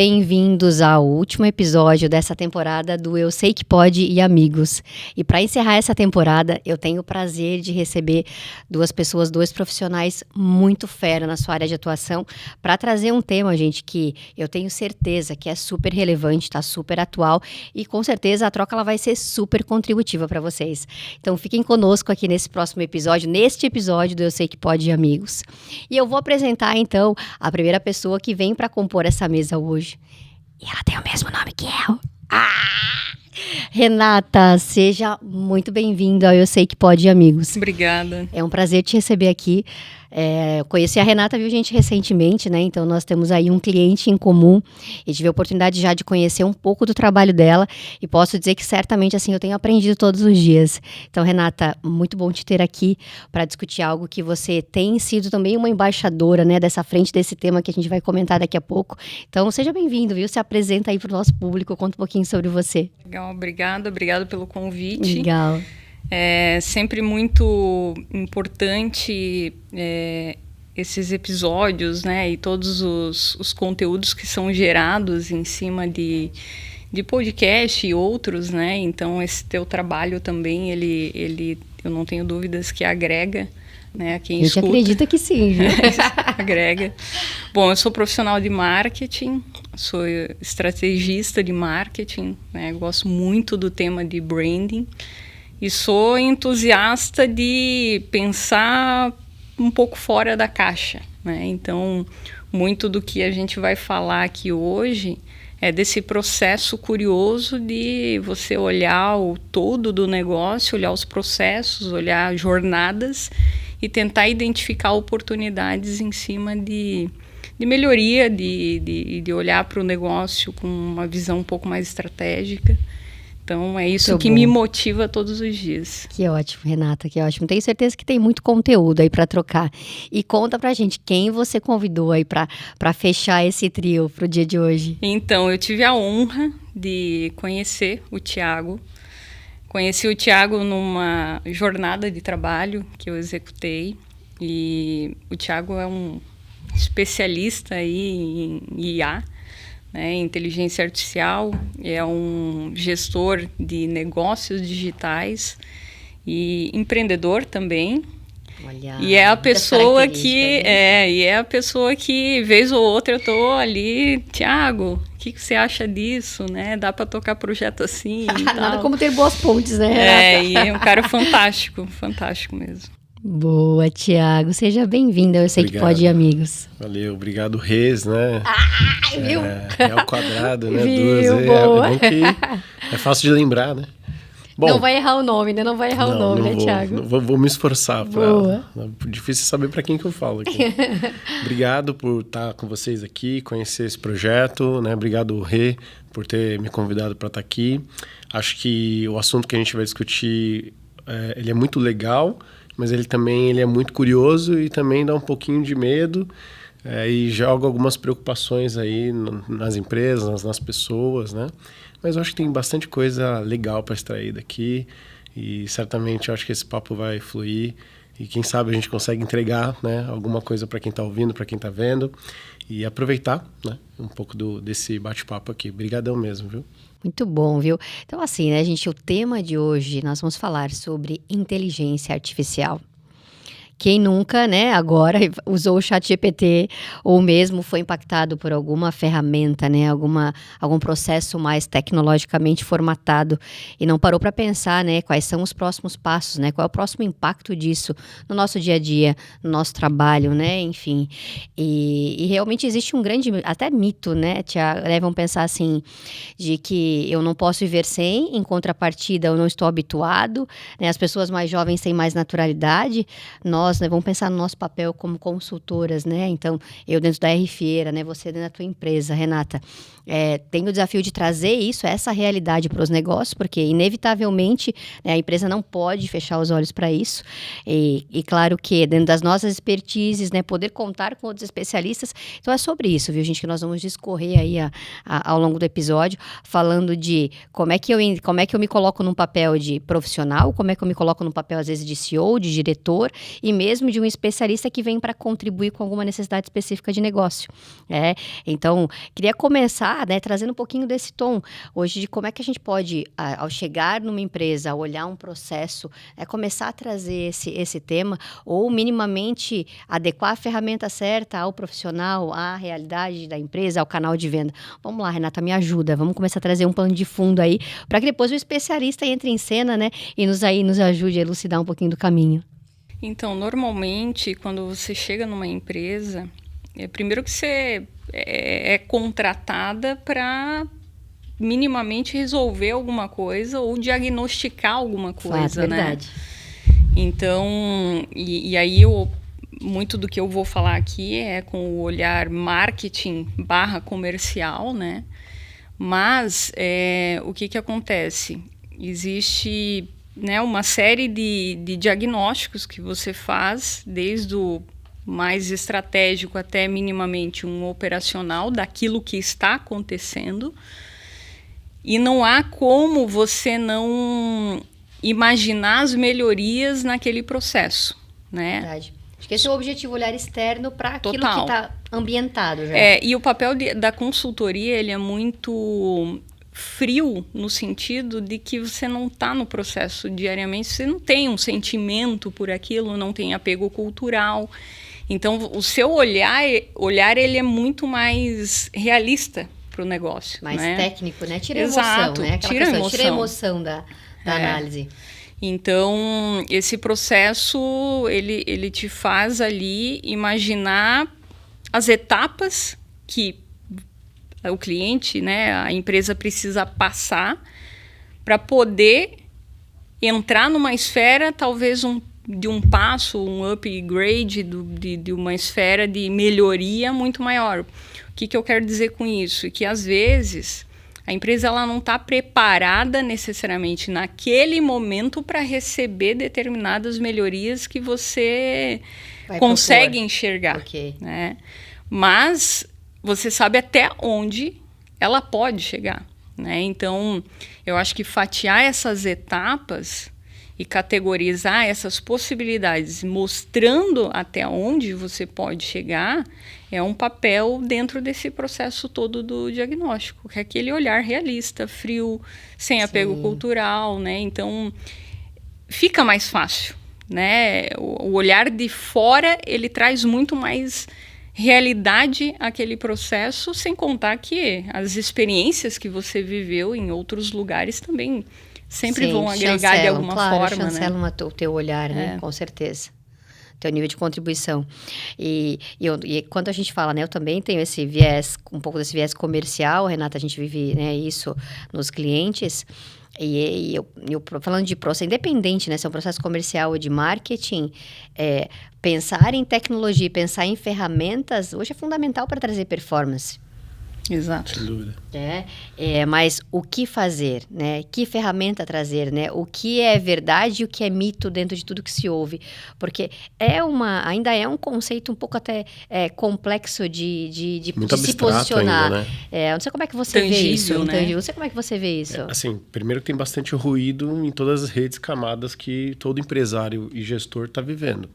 bem-vindos ao último episódio dessa temporada do Eu Sei Que Pode e Amigos. E para encerrar essa temporada, eu tenho o prazer de receber dois profissionais muito fera na sua área de atuação, para trazer um tema, gente, que eu tenho certeza que é super relevante, está super atual e com certeza a troca ela vai ser super contributiva para vocês. Então fiquem conosco aqui nesse episódio do Eu Sei Que Pode e Amigos. E eu vou apresentar então a primeira pessoa que vem para compor essa mesa hoje. E ela tem o mesmo nome que eu. Renata, seja muito bem-vinda ao Eu Sei Que Pode, Amigos. Obrigada. É um prazer te receber aqui. Eu conheci a Renata, viu, gente, recentemente, né? Então, nós temos aí um cliente em comum e tive a oportunidade já de conhecer um pouco do trabalho dela e posso dizer que certamente, assim, eu tenho aprendido todos os dias. Então, Renata, muito bom te ter aqui para discutir algo que você tem sido também uma embaixadora, né, dessa frente desse tema que a gente vai comentar daqui a pouco. Então, seja bem-vindo, viu? Se apresenta aí para o nosso público, conta um pouquinho sobre você. Legal, obrigada pelo convite. Legal. É sempre muito importante esses episódios, né, e todos os conteúdos que são gerados em cima de podcast e outros, né, então esse teu trabalho também, ele eu não tenho dúvidas que agrega, né, a quem escuta. A gente acredita que sim, viu? Agrega. Bom, eu sou profissional de marketing, sou estrategista de marketing, né, gosto muito do tema de branding. E sou entusiasta de pensar um pouco fora da caixa, né? Então, muito do que a gente vai falar aqui hoje é desse processo curioso de você olhar o todo do negócio, olhar os processos, olhar jornadas e tentar identificar oportunidades em cima de melhoria, de olhar para o negócio com uma visão um pouco mais estratégica. Então, é isso que me motiva todos os dias. Que ótimo, Renata, que ótimo. Tenho certeza que tem muito conteúdo aí para trocar. E conta pra gente, quem você convidou aí para fechar esse trio pro dia de hoje? Então, eu tive a honra de conhecer o Thiago. Conheci o Thiago numa jornada de trabalho que eu executei. E o Thiago é um especialista aí em IA, né, inteligência artificial, é um gestor de negócios digitais e empreendedor também. Olha, e é a pessoa que vez ou outra eu tô ali, Thiago, o que você acha disso, né? Dá para tocar projeto assim e tal. Nada como ter boas pontes, né? E é um cara fantástico mesmo. Boa, Thiago. Seja bem-vindo. Eu sei que pode ir, amigos. Valeu, obrigado, Rez, né? Viu? É ao quadrado, né? Viu, Duas. boa. É bom que é fácil de lembrar, né? Bom, não vai errar o nome, né? Não vai errar o nome, né, Thiago? Vou me esforçar. Boa. Difícil saber para quem que eu falo aqui. Obrigado por estar com vocês aqui, conhecer esse projeto, né? Obrigado, Rê, por ter me convidado para estar aqui. Acho que o assunto que a gente vai discutir, ele é muito legal, mas ele é muito curioso e também dá um pouquinho de medo e joga algumas preocupações aí nas empresas, nas pessoas, né? Mas eu acho que tem bastante coisa legal para extrair daqui e certamente eu acho que esse papo vai fluir e quem sabe a gente consegue entregar, né, alguma coisa para quem está ouvindo, para quem está vendo e aproveitar, né, um pouco desse bate-papo aqui. Obrigadão mesmo, viu? Muito bom, viu? Então, assim, né, gente, o tema de hoje nós vamos falar sobre inteligência artificial. Quem nunca, né, agora usou o ChatGPT ou mesmo foi impactado por alguma ferramenta, né, algum processo mais tecnologicamente formatado e não parou para pensar, né, quais são os próximos passos, né, qual é o próximo impacto disso no nosso dia a dia, no nosso trabalho, né, enfim. E realmente existe um grande, até mito, né, Tiago, né, vamos pensar assim, de que eu não posso viver sem, em contrapartida eu não estou habituado, né, as pessoas mais jovens têm mais naturalidade, nós, né, vamos pensar no nosso papel como consultoras, né? Então, eu dentro da R Feira, né? Você dentro da tua empresa, Renata, tem o desafio de trazer essa realidade para os negócios, porque inevitavelmente, né, a empresa não pode fechar os olhos para isso. E claro que dentro das nossas expertises, né, poder contar com outros especialistas. Então é sobre isso, viu, gente, que nós vamos discorrer aí ao longo do episódio, falando de como é que eu me coloco num papel de profissional, como é que eu me coloco num papel às vezes de CEO, de diretor e mesmo de um especialista que vem para contribuir com alguma necessidade específica de negócio. Então, queria começar, né, trazendo um pouquinho desse tom hoje de como é que a gente pode, ao chegar numa empresa, olhar um processo, começar a trazer esse tema ou minimamente adequar a ferramenta certa ao profissional, à realidade da empresa, ao canal de venda. Vamos lá, Renata, me ajuda. Vamos começar a trazer um plano de fundo aí para que depois o especialista entre em cena, né, e nos ajude a elucidar um pouquinho do caminho. Então, normalmente, quando você chega numa empresa, primeiro que você é contratada para minimamente resolver alguma coisa ou diagnosticar alguma coisa, Fato, verdade. Então, e aí muito do que eu vou falar aqui é com o olhar marketing/comercial, né? Mas o que acontece? Existe, né, uma série de diagnósticos que você faz, desde o mais estratégico até minimamente um operacional daquilo que está acontecendo. E não há como você não imaginar as melhorias naquele processo, né? Verdade. Acho que esse é o objetivo, olhar externo para aquilo Total. que está ambientado já. E o papel da consultoria, ele é muito frio no sentido de que você não está no processo diariamente, você não tem um sentimento por aquilo, não tem apego cultural. Então, o seu olhar ele é muito mais realista para o negócio. Mais técnico, né? Tira a Exato, emoção, né? tira a emoção da análise. Então, esse processo, ele te faz ali imaginar as etapas que o cliente, né, a empresa precisa passar para poder entrar numa esfera, talvez de um passo, um upgrade de uma esfera de melhoria muito maior. O que eu quero dizer com isso? Que às vezes a empresa ela não está preparada necessariamente naquele momento para receber determinadas melhorias que você consegue enxergar. Okay. Né? Mas você sabe até onde ela pode chegar. Né? Então, eu acho que fatiar essas etapas e categorizar essas possibilidades, mostrando até onde você pode chegar, é um papel dentro desse processo todo do diagnóstico, que é aquele olhar realista, frio, sem apego cultural, né? Então, fica mais fácil, né? O olhar de fora, ele traz muito mais realidade àquele processo, sem contar que as experiências que você viveu em outros lugares também sempre vão agregar de alguma forma, chancelam, né? O teu olhar, né? Com certeza. Teu nível de contribuição. E quando a gente fala, né? Eu também tenho esse viés, um pouco desse viés comercial, Renata, a gente vive, né, isso nos clientes. E eu falando de processo, independente, né? Se é um processo comercial ou de marketing, pensar em tecnologia, pensar em ferramentas, hoje é fundamental para trazer performance. Exato. Sem dúvida. Mas o que fazer, né? Que ferramenta trazer, né? O que é verdade e o que é mito dentro de tudo que se ouve. Porque ainda é um conceito um pouco até complexo de se posicionar. Ainda, né? Não sei como é que você vê isso. Né? Intangível. Não sei como é que você vê isso. Assim, primeiro que tem bastante ruído em todas as redes, camadas que todo empresário e gestor está vivendo.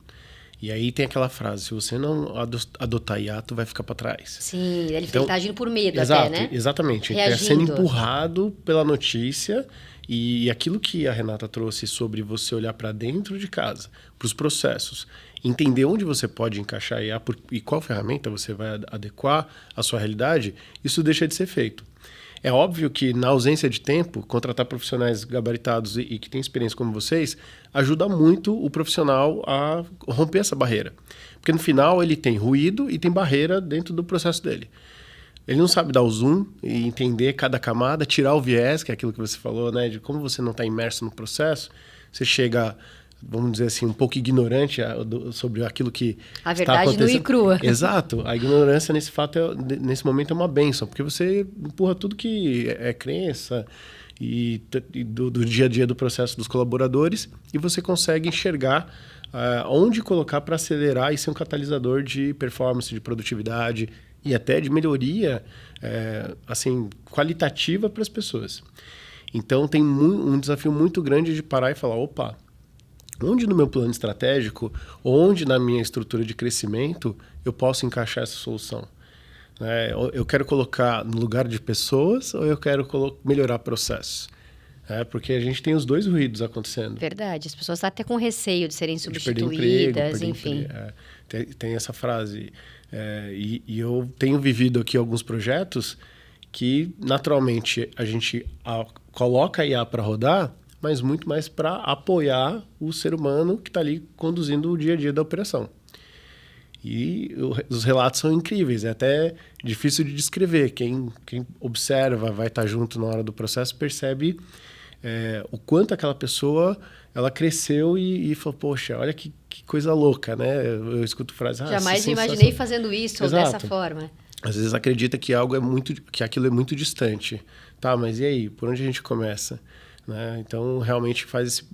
E aí tem aquela frase, se você não adotar IA, tu vai ficar para trás. Sim, ele está agindo por medo exato, até, né? Exatamente. Ele está sendo empurrado pela notícia e aquilo que a Renata trouxe sobre você olhar para dentro de casa, para os processos, entender onde você pode encaixar IA e qual ferramenta você vai adequar à sua realidade, isso deixa de ser feito. É óbvio que, na ausência de tempo, contratar profissionais gabaritados e que têm experiência como vocês ajuda muito o profissional a romper essa barreira. Porque, no final, ele tem ruído e tem barreira dentro do processo dele. Ele não sabe dar o zoom e entender cada camada, tirar o viés, que é aquilo que você falou, né? De como você não está imerso no processo, você chega, vamos dizer assim, um pouco ignorante sobre aquilo que a verdade está acontecendo. Nua e crua. Exato. A ignorância nesse fato, nesse momento, é uma bênção, porque você empurra tudo que é crença e do dia a dia do processo dos colaboradores e você consegue enxergar onde colocar para acelerar e ser um catalisador de performance, de produtividade e até de melhoria assim, qualitativa para as pessoas. Então, tem um desafio muito grande de parar e falar, opa, onde no meu plano estratégico, onde na minha estrutura de crescimento, eu posso encaixar essa solução. Eu quero colocar no lugar de pessoas ou eu quero melhorar processos? Porque a gente tem os dois ruídos acontecendo. Verdade, as pessoas estão até com receio de serem substituídas, perder enfim. Tem essa frase. E eu tenho vivido aqui alguns projetos que, naturalmente, a gente coloca a IA para rodar, mas muito mais para apoiar o ser humano que está ali conduzindo o dia a dia da operação. E os relatos são incríveis, é até difícil de descrever. Quem observa, vai estar junto na hora do processo, percebe o quanto aquela pessoa ela cresceu e falou, poxa, olha que coisa louca, né? Eu escuto frases... Jamais me imaginei fazendo isso ou dessa forma. Às vezes acredita que aquilo é muito distante. Tá, mas e aí? Por onde a gente começa? Né? Então, realmente faz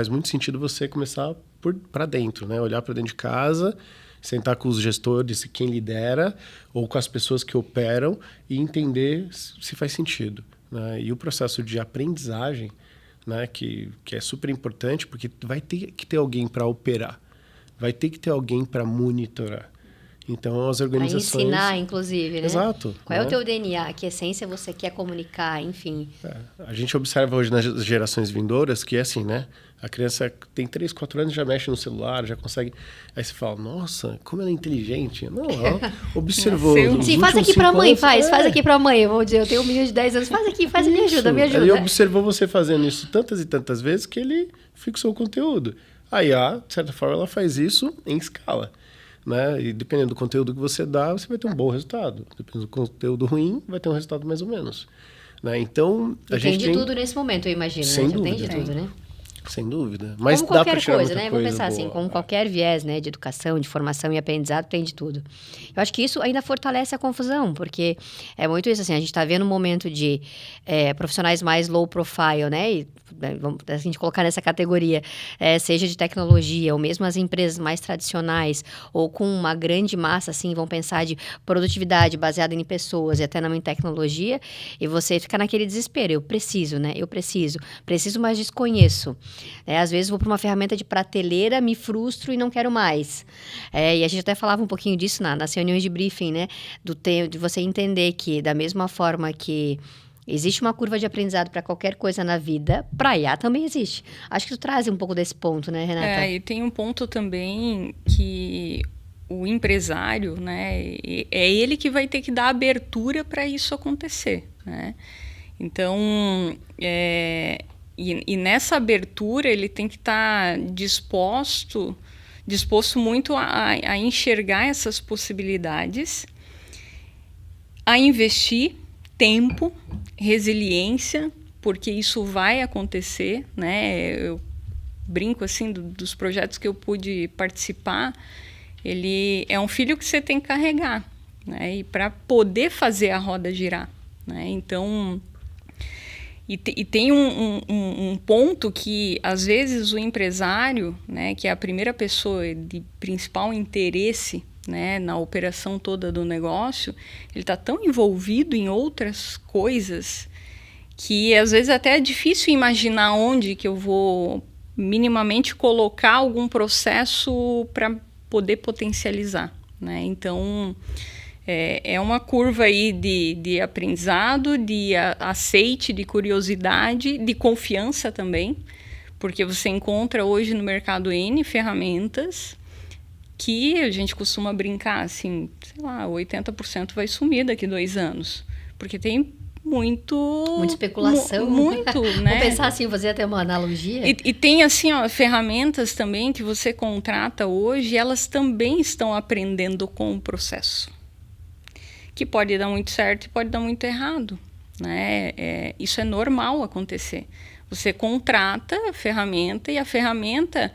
muito sentido você começar para dentro, né? Olhar para dentro de casa, sentar com os gestores, quem lidera, ou com as pessoas que operam e entender se faz sentido. Né? E o processo de aprendizagem, né? que é super importante, porque vai ter que ter alguém para operar, vai ter que ter alguém para monitorar. Então, as organizações... Para ensinar, inclusive, né? Exato. Qual é o teu DNA? Que essência você quer comunicar, enfim. A gente observa hoje nas gerações vindouras que é assim, né? A criança tem 3, 4 anos, já mexe no celular, já consegue... Aí você fala, nossa, como ela é inteligente. Não, ela observou. Sim, faz aqui para a mãe, faz aqui para a mãe. Eu vou dizer, eu tenho um menino de 10 anos, faz aqui, me ajuda. Ele observou você fazendo isso tantas e tantas vezes que ele fixou o conteúdo. A IA, de certa forma, ela faz isso em escala. Né? E dependendo do conteúdo que você dá, você vai ter um bom resultado. Dependendo do conteúdo ruim, vai ter um resultado mais ou menos. Né? Então, a gente tem de tudo nesse momento, eu imagino. Sem dúvida. Tem de tudo, né? Sem dúvida. Mas como dá para qualquer tirar coisa, muita né? coisa Vamos pensar boa. assim, como qualquer viés, né, de educação, de formação e aprendizado, tem de tudo. Eu acho que isso ainda fortalece a confusão, porque é muito isso, assim, a gente está vendo um momento de profissionais mais low profile, né? E vamos a gente colocar nessa categoria, seja de tecnologia, ou mesmo as empresas mais tradicionais, ou com uma grande massa, assim, vão pensar de produtividade baseada em pessoas e até na tecnologia, e você fica naquele desespero, eu preciso, né? Eu preciso, mas desconheço. Às vezes vou para uma ferramenta de prateleira, me frustro e não quero mais. E a gente até falava um pouquinho disso nas reuniões de briefing, né? De você entender que, da mesma forma que existe uma curva de aprendizado para qualquer coisa na vida, para IA também existe. Acho que tu traz um pouco desse ponto, né, Renata? E tem um ponto também que o empresário, né, é ele que vai ter que dar abertura para isso acontecer, né? Então, e nessa abertura ele tem que estar disposto muito a enxergar essas possibilidades, a investir tempo, resiliência, porque isso vai acontecer, né? Eu brinco assim dos projetos que eu pude participar, ele é um filho que você tem que carregar, né? E para poder fazer a roda girar, né? Então, e tem um ponto que às vezes o empresário, né, que é a primeira pessoa de principal interesse, né, na operação toda do negócio, ele está tão envolvido em outras coisas que às vezes até é difícil imaginar onde que eu vou minimamente colocar algum processo para poder potencializar, né? Então, é uma curva aí de aprendizado, de aceite, de curiosidade, de confiança também, porque você encontra hoje no mercado N ferramentas que a gente costuma brincar, assim, sei lá, 80% vai sumir daqui 2 anos. Porque tem muita especulação. Muito, né? Vamos pensar assim, fazer até uma analogia. E tem, assim, ferramentas também que você contrata hoje, elas também estão aprendendo com o processo. Que pode dar muito certo e pode dar muito errado, né? Isso é normal acontecer. Você contrata a ferramenta e a ferramenta...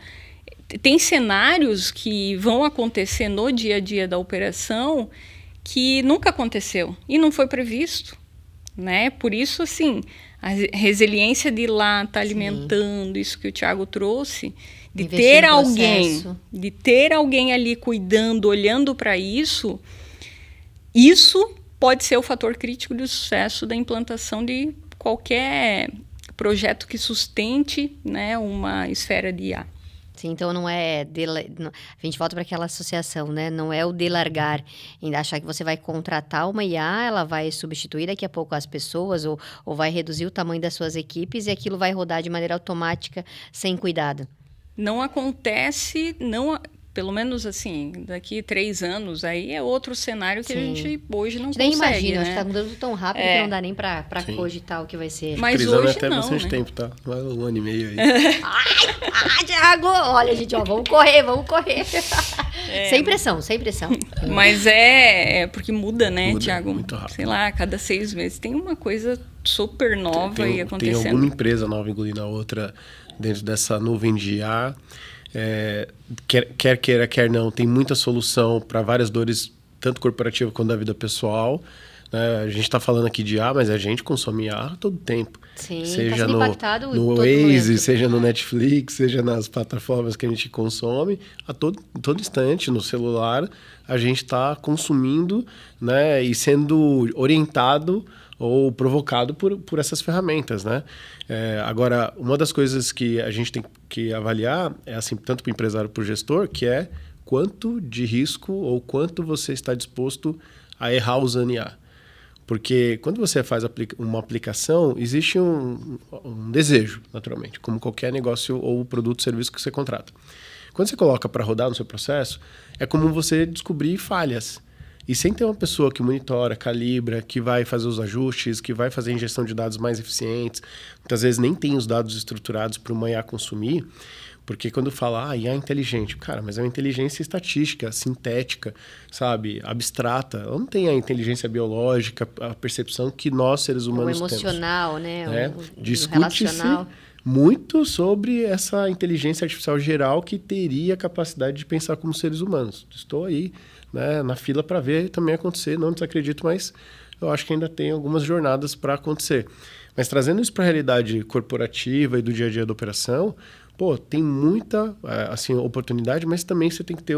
Tem cenários que vão acontecer no dia a dia da operação que nunca aconteceu e não foi previsto, né? Por isso, assim, a resiliência de ir lá estar alimentando isso que o Thiago trouxe, de ter alguém ali cuidando, olhando para isso pode ser o fator crítico do sucesso da implantação de qualquer projeto que sustente, né, uma esfera de IA. Sim, então não é... A gente volta para aquela associação, né? Não é o delargar, em achar que você vai contratar uma IA, ela vai substituir daqui a pouco as pessoas ou vai reduzir o tamanho das suas equipes e aquilo vai rodar de maneira automática, sem cuidado. Não acontece, pelo menos assim, daqui 3 anos, aí é outro cenário que a gente hoje não consegue, nem imagina, né? acho que tá mudando tão rápido que não dá nem para cogitar o que vai ser. Mas Crisana hoje até não, bastante né? tempo, tá? 1 ano e meio aí. Thiago! Olha, gente, ó, vamos correr. Sem pressão. Mas é porque muda, né, Muda Thiago? muito rápido. Sei lá, a cada 6 meses tem uma coisa super nova aí Tem acontecendo. alguma empresa nova engolindo a outra dentro dessa nuvem de IA. Quer queira, quer não, tem muita solução para várias dores, tanto corporativa quanto da vida pessoal. Né? A gente está falando aqui de IA, mas a gente consome IA a todo tempo. Sim, seja tá sendo impactado no todo Waze, momento. seja no Netflix, seja nas plataformas que a gente consome, a todo instante, no celular, a gente está consumindo, né, e sendo orientado ou provocado por essas ferramentas, né? Agora, uma das coisas que a gente tem que avaliar é, assim, tanto para o empresário como para o gestor, que é quanto de risco ou quanto você está disposto a errar usando IA. Porque quando você faz uma aplicação, existe um desejo, naturalmente, como qualquer negócio ou produto ou serviço que você contrata. Quando você coloca para rodar no seu processo, é como você descobrir falhas. E sem ter uma pessoa que monitora, calibra, que vai fazer os ajustes, que vai fazer a injeção de dados mais eficientes, muitas vezes nem tem os dados estruturados para uma IA consumir, porque quando fala, IA é inteligente, cara, mas é uma inteligência estatística, sintética, sabe, abstrata. Ela não tem a inteligência biológica, a percepção que nós, seres humanos, temos. O emocional, né? Discute-se relacional. muito sobre essa inteligência artificial geral que teria a capacidade de pensar como seres humanos. Estou aí, né, na fila para ver também acontecer, não desacredito, mas eu acho que ainda tem algumas jornadas para acontecer. Mas trazendo isso para a realidade corporativa e do dia a dia da operação, tem muita assim, oportunidade, mas também você tem que ter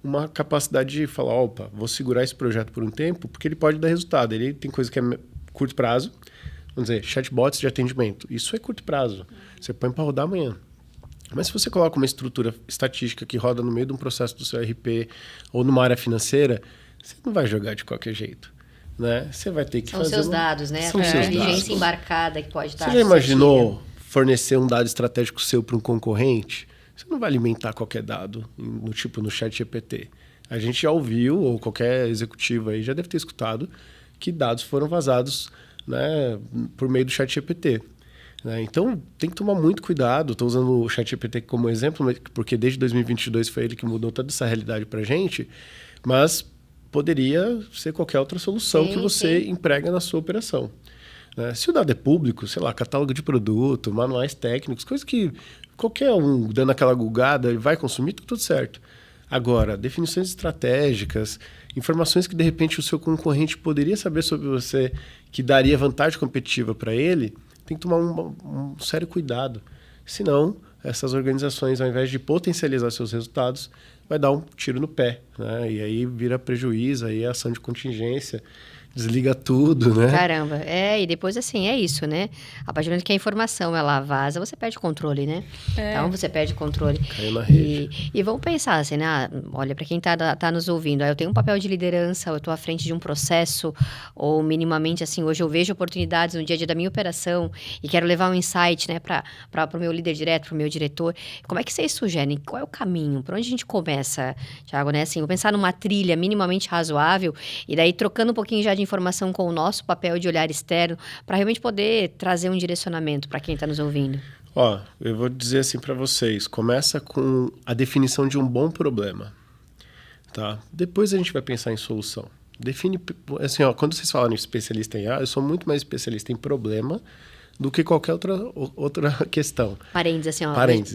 uma capacidade de falar, opa, vou segurar esse projeto por um tempo, porque ele pode dar resultado. Ele tem coisa que é curto prazo, vamos dizer, chatbots de atendimento. Isso é curto prazo. Você põe para rodar amanhã. Mas se você coloca uma estrutura estatística que roda no meio de um processo do seu RP ou numa área financeira, você não vai jogar de qualquer jeito. Né? Você vai ter que São fazer... seus dados, né? São A seus inteligência dados. embarcada que pode estar... Você já imaginou fornecer um dado estratégico seu para um concorrente? Você não vai alimentar qualquer dado, no ChatGPT. A gente já ouviu, ou qualquer executivo aí já deve ter escutado, que dados foram vazados, né, por meio do ChatGPT. Né? Então, tem que tomar muito cuidado. Estou usando o ChatGPT como exemplo, porque desde 2022 foi ele que mudou toda essa realidade para a gente, mas poderia ser qualquer outra solução que você emprega na sua operação. Né? Se o dado é público, sei lá, catálogo de produto, manuais técnicos, coisas que qualquer um dando aquela gulgada vai consumir, tá tudo certo. Agora, definições estratégicas, informações que de repente o seu concorrente poderia saber sobre você, que daria vantagem competitiva para ele, tem que tomar um sério cuidado. Senão, essas organizações, ao invés de potencializar seus resultados, vai dar um tiro no pé. Né? E aí vira prejuízo, aí é ação de contingência, desliga tudo, né? Caramba, e depois assim, é isso, né? A partir do momento que a informação ela vaza, você perde o controle, né? Então você perde o controle. Caiu na rede. E vamos pensar assim, né? Olha, para quem tá nos ouvindo, eu tenho um papel de liderança, eu estou à frente de um processo, ou minimamente assim, hoje eu vejo oportunidades no dia a dia da minha operação e quero levar um insight, né, para o meu líder direto, para o meu diretor. Como é que vocês sugerem? Qual é o caminho? Por onde a gente começa, Thiago, né? Assim, vou pensar numa trilha minimamente razoável e daí trocando um pouquinho já de informação com o nosso papel de olhar externo para realmente poder trazer um direcionamento para quem está nos ouvindo. Eu vou dizer assim para vocês, começa com a definição de um bom problema, tá? Depois a gente vai pensar em solução. Define, assim, quando vocês falam em especialista em IA, eu sou muito mais especialista em problema do que qualquer outra questão. Parênteses, assim,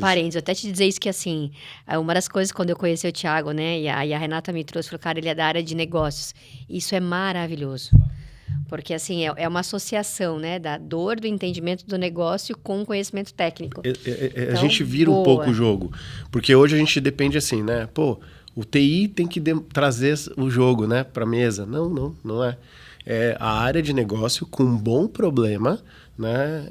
Parênteses. Eu até te dizer isso que, assim, uma das coisas quando eu conheci o Thiago, né, e a Renata me trouxe, falou, cara, ele é da área de negócios. Isso é maravilhoso. Porque, assim, é uma associação, né, da dor, do entendimento do negócio com o conhecimento técnico. A gente vira um pouco o jogo. Porque hoje a gente depende assim, né? O TI tem que trazer o jogo, né, para a mesa. Não é. é a área de negócio com um bom problema, né?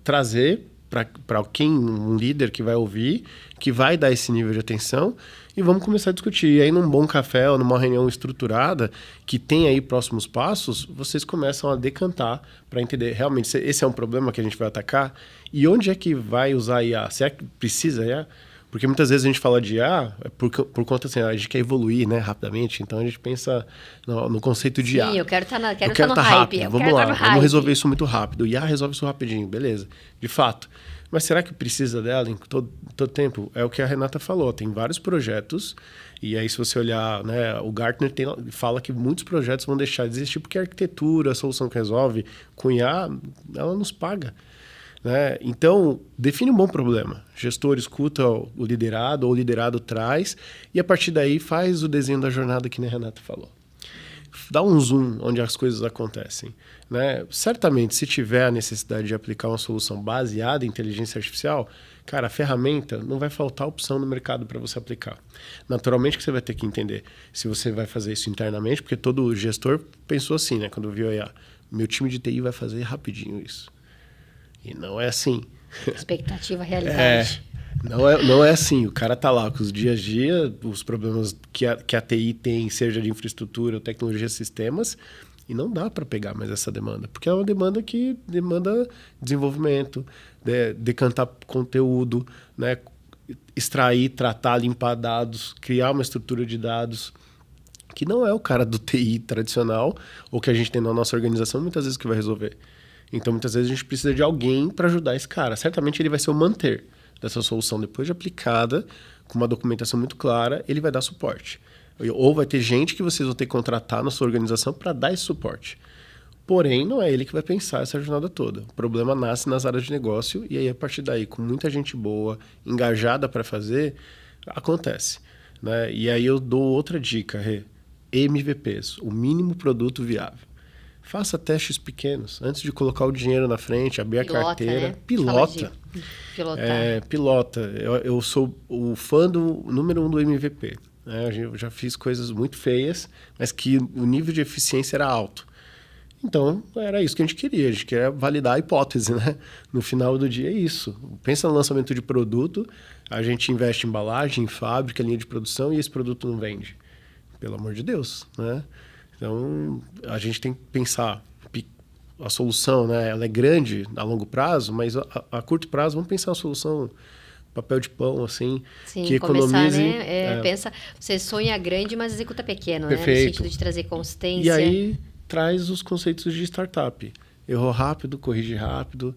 Trazer para um líder que vai ouvir, que vai dar esse nível de atenção, e vamos começar a discutir. E aí, num bom café ou numa reunião estruturada, que tem aí próximos passos, vocês começam a decantar para entender realmente se esse é um problema que a gente vai atacar e onde é que vai usar IA. Será que precisa IA? Porque muitas vezes a gente fala de IA por conta assim, a gente quer evoluir, né, rapidamente, então a gente pensa no conceito de IA. Sim, eu quero estar no tá hype. Rápido. Vamos lá, vamos resolver isso muito rápido. O IA resolve isso rapidinho, beleza. De fato. Mas será que precisa dela em todo tempo? É o que a Renata falou, tem vários projetos, e aí se você olhar, né, o Gartner fala que muitos projetos vão deixar de existir porque a arquitetura, a solução que resolve com IA, ela nos paga. Né? Então, define um bom problema. O gestor escuta o liderado, ou o liderado traz, e a partir daí faz o desenho da jornada que a Renata falou. Dá um zoom onde as coisas acontecem. Né? Certamente, se tiver a necessidade de aplicar uma solução baseada em inteligência artificial, cara, a ferramenta não vai faltar opção no mercado para você aplicar. Naturalmente que você vai ter que entender se você vai fazer isso internamente, porque todo gestor pensou assim, né? Quando viu aí, meu time de TI vai fazer rapidinho isso. E não é assim. Expectativa, realidade. Não é assim. O cara tá lá com os dias a dia, os problemas que a TI tem, seja de infraestrutura, tecnologia, sistemas, e não dá para pegar mais essa demanda. Porque é uma demanda que demanda desenvolvimento, decantar conteúdo, né? Extrair, tratar, limpar dados, criar uma estrutura de dados, que não é o cara do TI tradicional, ou que a gente tem na nossa organização, muitas vezes que vai resolver. Então, muitas vezes, a gente precisa de alguém para ajudar esse cara. Certamente, ele vai ser o manter dessa solução. Depois de aplicada, com uma documentação muito clara, ele vai dar suporte. Ou vai ter gente que vocês vão ter que contratar na sua organização para dar esse suporte. Porém, não é ele que vai pensar essa jornada toda. O problema nasce nas áreas de negócio e aí, a partir daí, com muita gente boa, engajada para fazer, acontece. Né? E aí eu dou outra dica, MVPs, o mínimo produto viável. Faça testes pequenos. Antes de colocar o dinheiro na frente, abrir a carteira. Né? Pilota. Pilota. Eu sou o fã número 1 do MVP. Né? Eu já fiz coisas muito feias, mas que o nível de eficiência era alto. Então, era isso que a gente queria. A gente queria validar a hipótese, né? No final do dia é isso. Pensa no lançamento de produto, a gente investe em embalagem, em fábrica, linha de produção, e esse produto não vende. Pelo amor de Deus, né? Então, a gente tem que pensar, a solução, né, ela é grande a longo prazo, mas a curto prazo, vamos pensar uma solução, papel de pão, assim, sim, que economize... Né? Pensa, você sonha grande, mas executa pequeno, perfeito. Né? No sentido de trazer consistência. E aí, traz os conceitos de startup. Errou rápido, corrige rápido.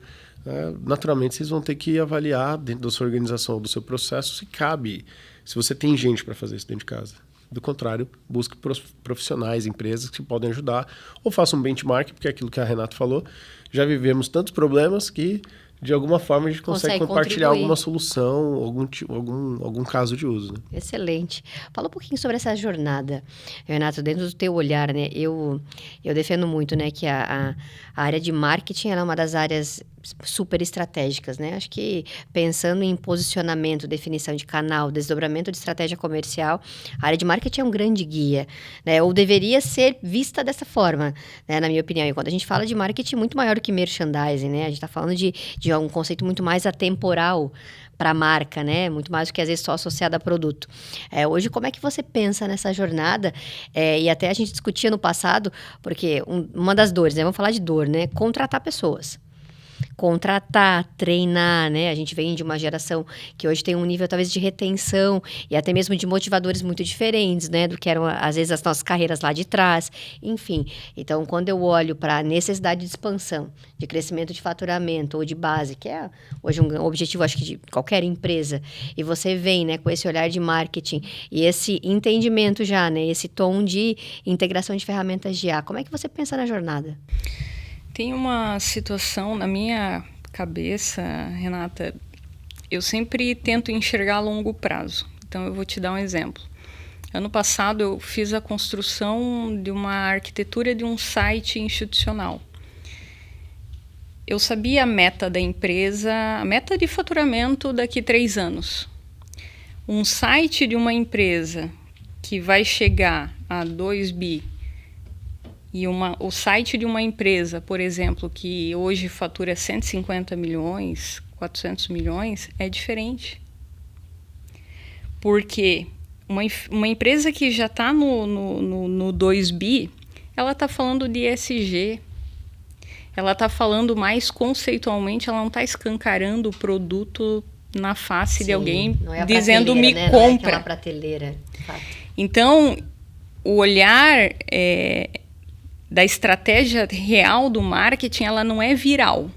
Naturalmente, vocês vão ter que avaliar dentro da sua organização, do seu processo, se cabe, se você tem gente para fazer isso dentro de casa. Do contrário, busque profissionais, empresas que podem ajudar, ou faça um benchmark, porque é aquilo que a Renata falou, já vivemos tantos problemas que, de alguma forma, a gente consegue compartilhar alguma solução, algum caso de uso. Né? Excelente. Fala um pouquinho sobre essa jornada, Renato, dentro do teu olhar, né? Eu defendo muito, né, que a área de marketing ela é uma das áreas super estratégicas, né? Acho que pensando em posicionamento, definição de canal, desdobramento de estratégia comercial, a área de marketing é um grande guia, né? Ou deveria ser vista dessa forma, né? Na minha opinião. E quando a gente fala de marketing muito maior do que merchandising, né? A gente está falando de um conceito muito mais atemporal para a marca, né? Muito mais do que às vezes só associado a produto. Hoje, como é que você pensa nessa jornada? E até a gente discutia no passado, porque uma das dores, né? Vamos falar de dor, né? Contratar pessoas. Contratar, treinar, né? A gente vem de uma geração que hoje tem um nível talvez de retenção e até mesmo de motivadores muito diferentes, né? Do que eram às vezes as nossas carreiras lá de trás, enfim. Então, quando eu olho para a necessidade de expansão, de crescimento de faturamento ou de base, que é hoje um objetivo, acho que de qualquer empresa, e você vem, né, com esse olhar de marketing e esse entendimento já, né? Esse tom de integração de ferramentas de IA, como é que você pensa na jornada? Tem uma situação na minha cabeça, Renata, eu sempre tento enxergar a longo prazo. Então, eu vou te dar um exemplo. Ano passado, eu fiz a construção de uma arquitetura de um site institucional. Eu sabia a meta da empresa, a meta de faturamento daqui a 3 anos. Um site de uma empresa que vai chegar a 2 bi e o site de uma empresa, por exemplo, que hoje fatura 150 milhões, 400 milhões, é diferente. Porque uma empresa que já está no 2B, ela está falando de ESG, ela está falando mais conceitualmente, ela não está escancarando o produto na face de alguém, dizendo me compra. Não é aquela prateleira, de fato. Então, o olhar da estratégia real do marketing, ela não é viral.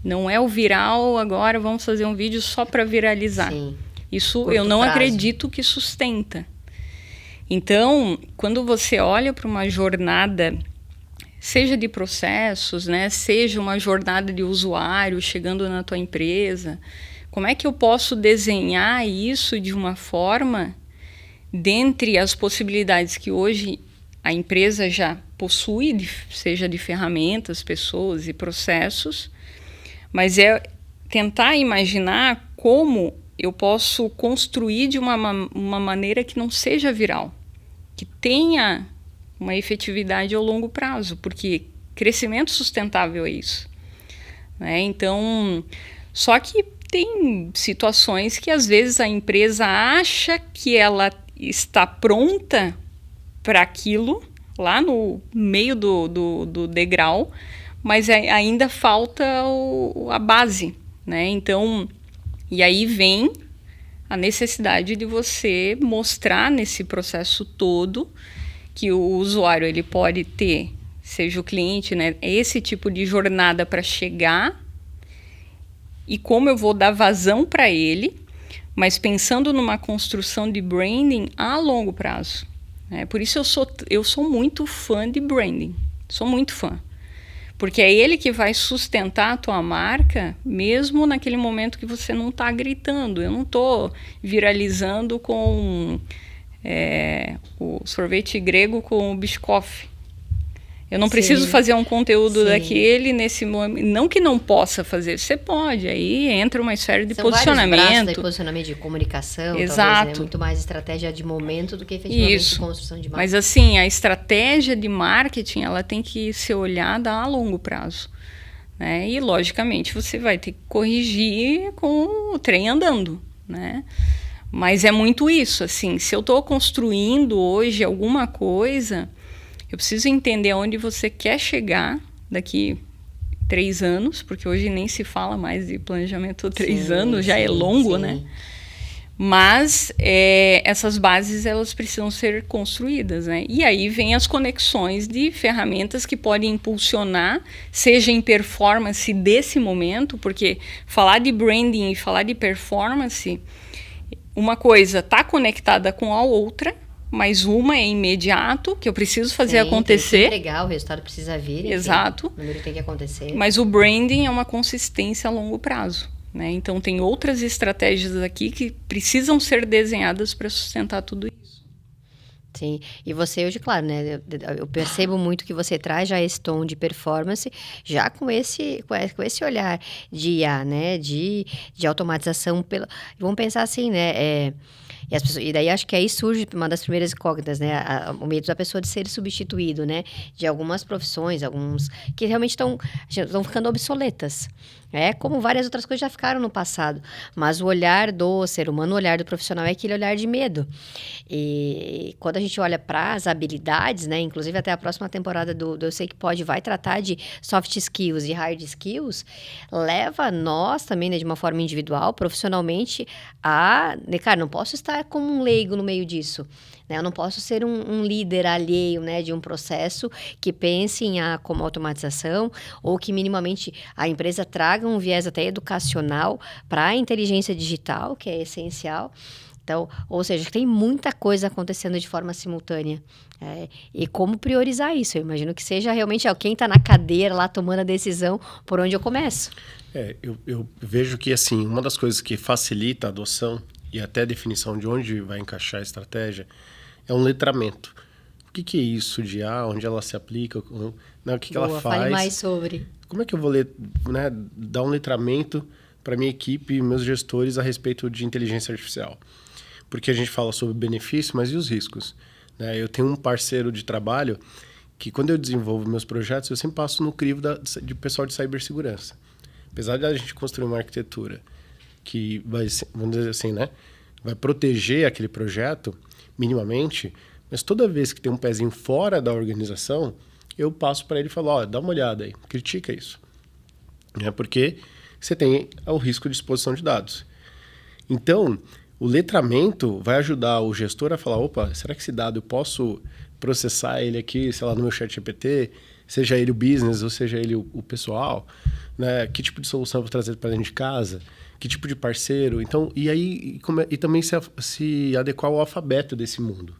Não é o viral, agora vamos fazer um vídeo só para viralizar. Sim. Isso eu não acredito que sustenta. Então, quando você olha para uma jornada, seja de processos, né, seja uma jornada de usuário chegando na tua empresa, como é que eu posso desenhar isso de uma forma, dentre as possibilidades que hoje a empresa já possui, seja de ferramentas, pessoas e processos, mas é tentar imaginar como eu posso construir de uma maneira que não seja viral, que tenha uma efetividade ao longo prazo, porque crescimento sustentável é isso, né? Então, só que tem situações que às vezes a empresa acha que ela está pronta para aquilo, lá no meio do degrau, mas ainda falta a base, né? Então, e aí vem a necessidade de você mostrar nesse processo todo que o usuário ele pode ter, seja o cliente, né, esse tipo de jornada para chegar e como eu vou dar vazão para ele, mas pensando numa construção de branding a longo prazo. Por isso eu sou muito fã de branding, sou muito fã. Porque é ele que vai sustentar a tua marca, mesmo naquele momento que você não está gritando. Eu não estou viralizando com o sorvete grego com o Biscoff. Eu não preciso fazer um conteúdo daquele nesse momento. Não que não possa fazer, você pode. Aí entra uma esfera de posicionamento. São vários braços de posicionamento, de comunicação. Exato. Talvez, né? Muito mais estratégia de momento do que efetivamente de construção de marca. Mas assim, a estratégia de marketing ela tem que ser olhada a longo prazo, né? E logicamente você vai ter que corrigir com o trem andando, né? Mas é muito isso, assim, se eu estou construindo hoje alguma coisa, eu preciso entender aonde você quer chegar daqui 3 anos, porque hoje nem se fala mais de planejamento 3 anos, já é longo, né? Mas essas bases, elas precisam ser construídas, né? E aí vem as conexões de ferramentas que podem impulsionar, seja em performance desse momento, porque falar de branding e falar de performance, uma coisa está conectada com a outra, mas uma é imediato, que eu preciso fazer acontecer. Tem que entregar, o resultado precisa vir. Enfim, exato. O número tem que acontecer. Mas o branding é uma consistência a longo prazo, né? Então, tem outras estratégias aqui que precisam ser desenhadas para sustentar tudo isso. Sim, e você hoje, claro, né? Eu percebo muito que você traz já esse tom de performance, já com esse olhar de IA, né? De automatização. Vamos pensar assim, né? E daí acho que aí surge uma das primeiras incógnitas, né? O medo da pessoa de ser substituído, né? De algumas profissões, alguns que realmente estão ficando obsoletas. Como várias outras coisas já ficaram no passado. Mas o olhar do ser humano, o olhar do profissional é aquele olhar de medo. E quando a gente olha para as habilidades, né? Inclusive até a próxima temporada do Eu Sei Que Pode vai tratar de soft skills e hard skills, leva nós também, né, de uma forma individual, profissionalmente, né, cara, não posso estar como um leigo no meio disso. Né? Eu não posso ser um líder alheio, né, de um processo que pense em como automatização ou que minimamente a empresa traga um viés até educacional para a inteligência digital, que é essencial. Então, ou seja, tem muita coisa acontecendo de forma simultânea. E como priorizar isso? Eu imagino que seja realmente quem está na cadeira lá tomando a decisão por onde eu começo. Eu vejo que, assim, uma das coisas que facilita a adoção e até a definição de onde vai encaixar a estratégia é um letramento. O que é isso de onde ela se aplica, o que ela faz? Fale mais sobre. Como é que eu vou dar um letramento para minha equipe e meus gestores a respeito de inteligência artificial? Porque a gente fala sobre benefício, mas e os riscos? Eu tenho um parceiro de trabalho que quando eu desenvolvo meus projetos, eu sempre passo no crivo de pessoal de cibersegurança. Apesar de a gente construir uma arquitetura que vai, vamos dizer assim, né, vai proteger aquele projeto minimamente, mas toda vez que tem um pezinho fora da organização, eu passo para ele e falo, ó, dá uma olhada aí, critica isso. Porque você tem o risco de exposição de dados. Então, o letramento vai ajudar o gestor a falar, opa, será que esse dado eu posso processar ele aqui, sei lá, no meu ChatGPT, seja ele o business ou seja ele o pessoal, né? Que tipo de solução eu vou trazer para dentro de casa, que tipo de parceiro. Então, e também se adequar ao alfabeto desse mundo.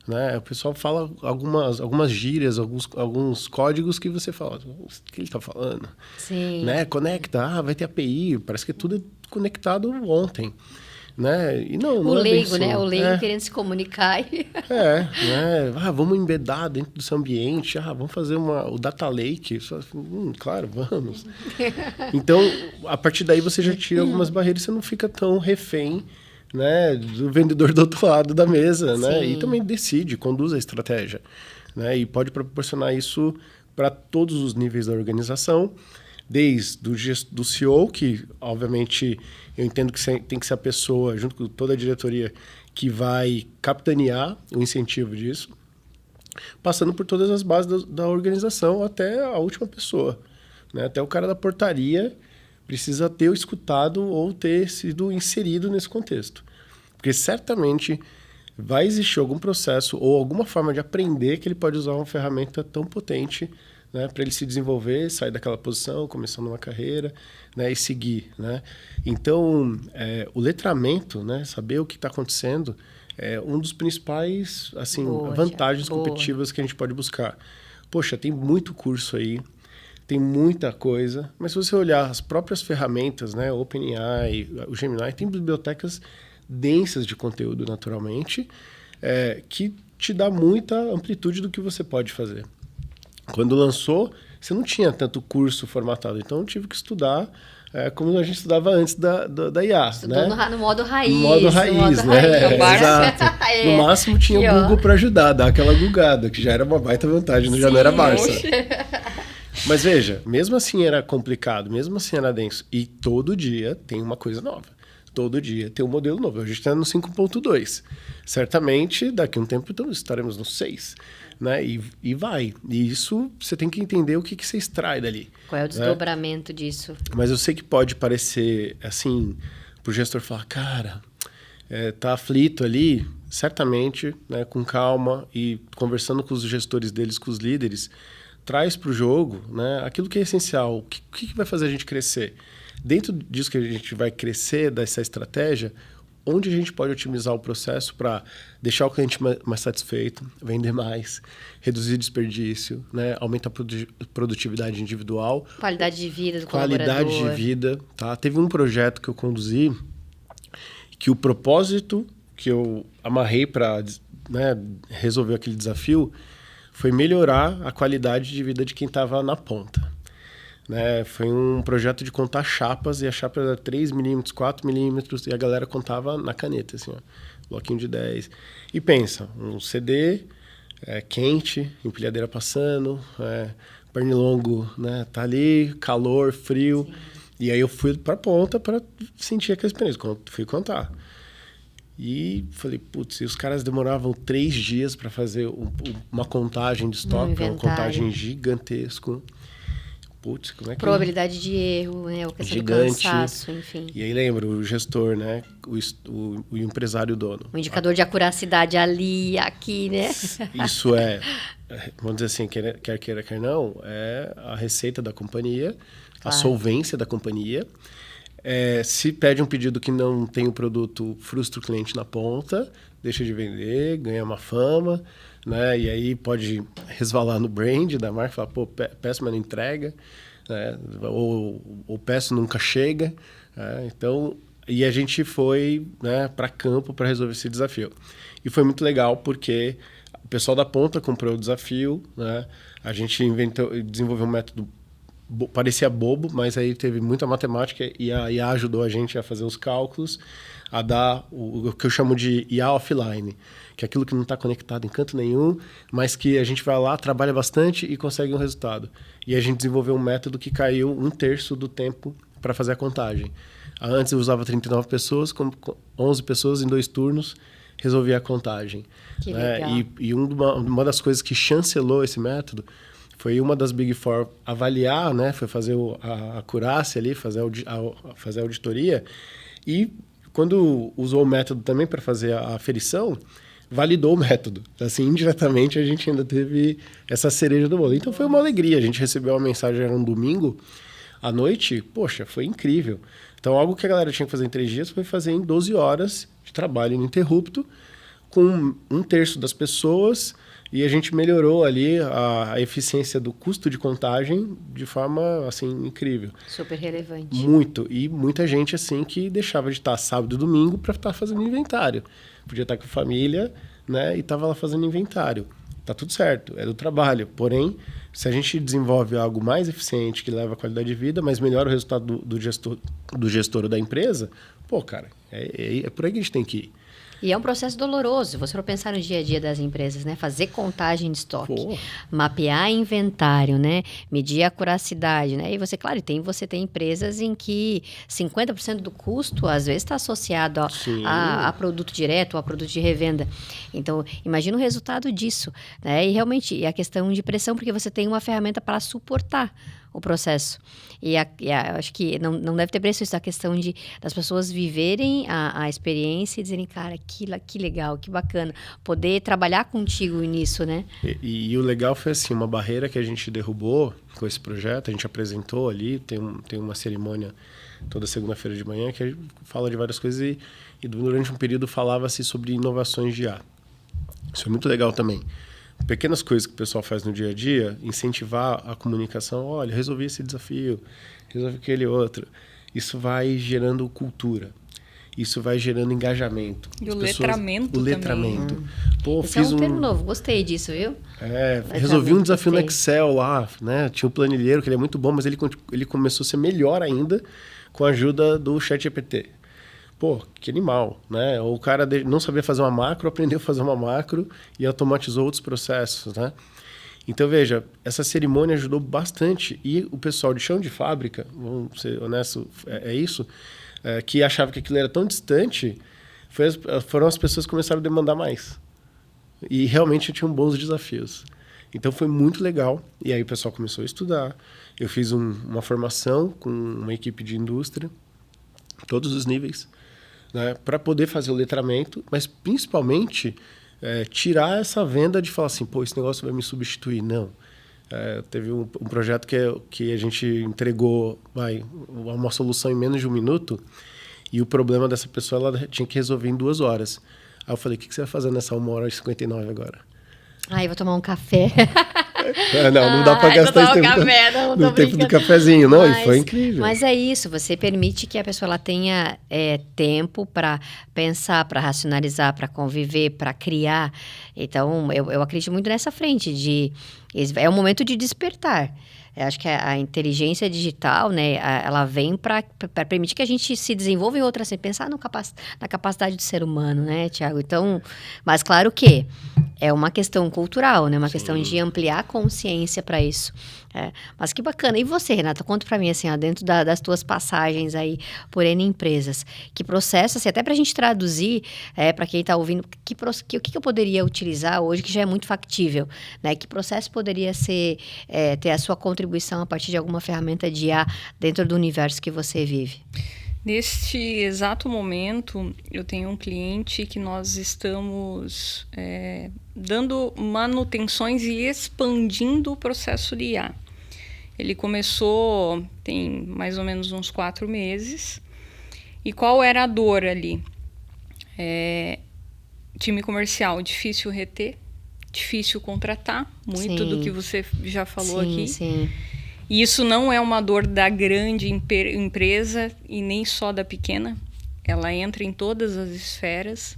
Né? O pessoal fala algumas gírias, alguns códigos que você fala, o que ele está falando? Sim. Né? Conecta, vai ter API, parece que tudo é conectado ontem. Né? E não O é bem leigo, assim. né? O leigo querendo se comunicar. Né? Vamos embedar dentro do seu ambiente, vamos fazer o data lake. Claro, vamos. Então, a partir daí você já tira algumas barreiras, você não fica tão refém, né, do vendedor do outro lado da mesa, né? E também conduz a estratégia, né? E pode proporcionar isso para todos os níveis da organização, desde do CEO, que obviamente eu entendo que tem que ser a pessoa, junto com toda a diretoria, que vai capitanear o incentivo disso, passando por todas as bases da organização até a última pessoa, né? Até o cara da portaria precisa ter escutado ou ter sido inserido nesse contexto. Porque certamente vai existir algum processo ou alguma forma de aprender que ele pode usar uma ferramenta tão potente, né, para ele se desenvolver, sair daquela posição, começando uma carreira, né, e seguir. Né? Então, o letramento, né, saber o que está acontecendo, é um dos principais vantagens competitivas que a gente pode buscar. Poxa, tem muito curso aí, tem muita coisa, mas se você olhar as próprias ferramentas, né, OpenAI, o Gemini, tem bibliotecas densas de conteúdo naturalmente, que te dá muita amplitude do que você pode fazer. Quando lançou, você não tinha tanto curso formatado, então eu tive que estudar como a gente estudava antes da IA. Estudou, né? no modo raiz. No modo raiz, né? Exato. No máximo tinha o Google para ajudar, dar aquela googada, que já era uma baita vantagem, já não era Barça. Mas veja, mesmo assim era complicado, mesmo assim era denso. E todo dia tem uma coisa nova. Todo dia tem um modelo novo. A gente está no 5.2. Certamente, daqui a um tempo, então, estaremos no 6. Né? E vai. E isso, você tem que entender o que você extrai dali. Qual é o desdobramento disso? Mas eu sei que pode parecer, assim, para o gestor falar, cara, tá aflito ali, certamente, né, com calma e conversando com os gestores deles, com os líderes, traz para o jogo, né, aquilo que é essencial. O que vai fazer a gente crescer? Dentro disso que a gente vai crescer, dessa estratégia, onde a gente pode otimizar o processo para deixar o cliente mais satisfeito, vender mais, reduzir desperdício, né, aumentar a produtividade individual. Qualidade de vida do colaborador. Qualidade de vida. Tá? Teve um projeto que eu conduzi que o propósito que eu amarrei para, né, resolver aquele desafio foi melhorar a qualidade de vida de quem estava na ponta. Né? Foi um projeto de contar chapas, e a chapa era 3 milímetros, 4 milímetros, e a galera contava na caneta, assim, ó, bloquinho de 10. E pensa, um CD quente, empilhadeira passando, pernilongo, né, tá ali, calor, frio. Sim. E aí eu fui para a ponta para sentir aquela experiência, fui contar. E falei, putz, e os caras demoravam 3 dias para fazer uma contagem de estoque, uma contagem gigantesca. Putz, como é que... Probabilidade de erro, né? O questão do cansaço, enfim. E aí lembra o gestor, né? O empresário dono. O indicador de acuracidade ali, aqui, né? Isso vamos dizer assim, quer queira, quer não, é a receita da companhia, a solvência da companhia. Se pede um pedido que não tem o produto, frustra o cliente na ponta, deixa de vender, ganha uma fama, né? E aí pode resvalar no brand da marca, falar, pô, peço, mas não entrega, né? ou peço, nunca chega. Então, e a gente foi, né, para campo para resolver esse desafio. E foi muito legal porque o pessoal da ponta comprou o desafio, né? A gente desenvolveu um método parecia bobo, mas aí teve muita matemática e a IA ajudou a gente a fazer os cálculos, a dar o que eu chamo de IA offline, que é aquilo que não está conectado em canto nenhum, mas que a gente vai lá, trabalha bastante e consegue um resultado. E a gente desenvolveu um método que caiu 1/3 do tempo para fazer a contagem. Antes eu usava 39 pessoas, com 11 pessoas em 2 turnos, resolvia a contagem. Que legal. E uma das coisas que chancelou esse método foi uma das Big Four avaliar, né? Foi fazer a acurácia ali, fazer a auditoria. E quando usou o método também para fazer a aferição, validou o método. Assim, indiretamente, a gente ainda teve essa cereja do bolo. Então, foi uma alegria. A gente recebeu uma mensagem, era um domingo, à noite. Poxa, foi incrível. Então, algo que a galera tinha que fazer em 3 dias foi fazer em 12 horas de trabalho ininterrupto, com 1/3 das pessoas, e a gente melhorou ali a eficiência do custo de contagem de forma, assim, incrível. Super relevante. Muito. E muita gente, assim, que deixava de estar sábado e domingo para estar fazendo inventário. Podia estar com a família, né, e estava lá fazendo inventário. Tá tudo certo, é do trabalho. Porém, se a gente desenvolve algo mais eficiente, que leva a qualidade de vida, mas melhora o resultado do gestor ou da empresa, pô, cara, é por aí que a gente tem que ir. E é um processo doloroso, você for pensar no dia a dia das empresas, né? Fazer contagem de estoque, mapear inventário, né? Medir a acuracidade, né? E você tem empresas em que 50% do custo, às vezes, está associado a produto direto, a produto de revenda. Então, imagina o resultado disso, né? E realmente, a questão de pressão, porque você tem uma ferramenta para suportar o processo. Acho que não deve ter preço isso, a questão das pessoas viverem a experiência e dizerem, cara, que legal, que bacana, poder trabalhar contigo nisso, né? E o legal foi assim, uma barreira que a gente derrubou com esse projeto, a gente apresentou ali, tem uma cerimônia toda segunda-feira de manhã que a gente fala de várias coisas e durante um período falava-se sobre inovações de IA. Isso é muito legal também. Pequenas coisas que o pessoal faz no dia a dia, incentivar a comunicação, olha, resolvi esse desafio, resolvi aquele outro. Isso vai gerando cultura, isso vai gerando engajamento. E o letramento também. O letramento. Pô, esse é um termo novo, gostei disso, viu? Resolvi um desafio no Excel lá, né? Tinha um planilheiro que ele é muito bom, mas ele começou a ser melhor ainda com a ajuda do ChatGPT. Pô, que animal, né? O cara não sabia fazer uma macro, aprendeu a fazer uma macro e automatizou outros processos, né? Então, veja, essa cerimônia ajudou bastante. E o pessoal de chão de fábrica, vamos ser honestos, isso, que achava que aquilo era tão distante, foram as pessoas que começaram a demandar mais. E realmente tinham bons desafios. Então, foi muito legal. E aí o pessoal começou a estudar. Eu fiz uma formação com uma equipe de indústria, todos os níveis, né, para poder fazer o letramento, mas principalmente tirar essa venda de falar assim, pô, esse negócio vai me substituir. Não. Teve um projeto que a gente entregou uma solução em menos de 1 minuto e o problema dessa pessoa ela tinha que resolver em 2 horas. Aí eu falei, o que você vai fazer nessa 1h59 agora? Eu vou tomar um café. Não dá para gastar esse tempo no tempo do cafezinho, não, e foi incrível. Mas é isso, você permite que a pessoa ela tenha tempo para pensar, para racionalizar, para conviver, para criar. Então, eu acredito muito nessa frente, é um momento de despertar. Eu acho que a inteligência digital, né, ela vem para permitir que a gente se desenvolva em outras, assim, pensar na capacidade do ser humano, né, Thiago? Então, mas claro que é uma questão cultural, né, uma questão de ampliar a consciência para isso. Mas que bacana. E você, Renata, conta para mim, assim, dentro das tuas passagens aí por N empresas, que processo, assim, até para a gente traduzir para quem está ouvindo, o que eu poderia utilizar hoje, que já é muito factível, né? Que processo poderia ser, ter a sua contribuição a partir de alguma ferramenta de IA dentro do universo que você vive? Neste exato momento, eu tenho um cliente que nós estamos dando manutenções e expandindo o processo de IA. Ele começou tem mais ou menos uns 4 meses. E qual era a dor ali? Time comercial, difícil reter, difícil contratar, muito do que você já falou aqui. Sim. E isso não é uma dor da grande empresa e nem só da pequena. Ela entra em todas as esferas.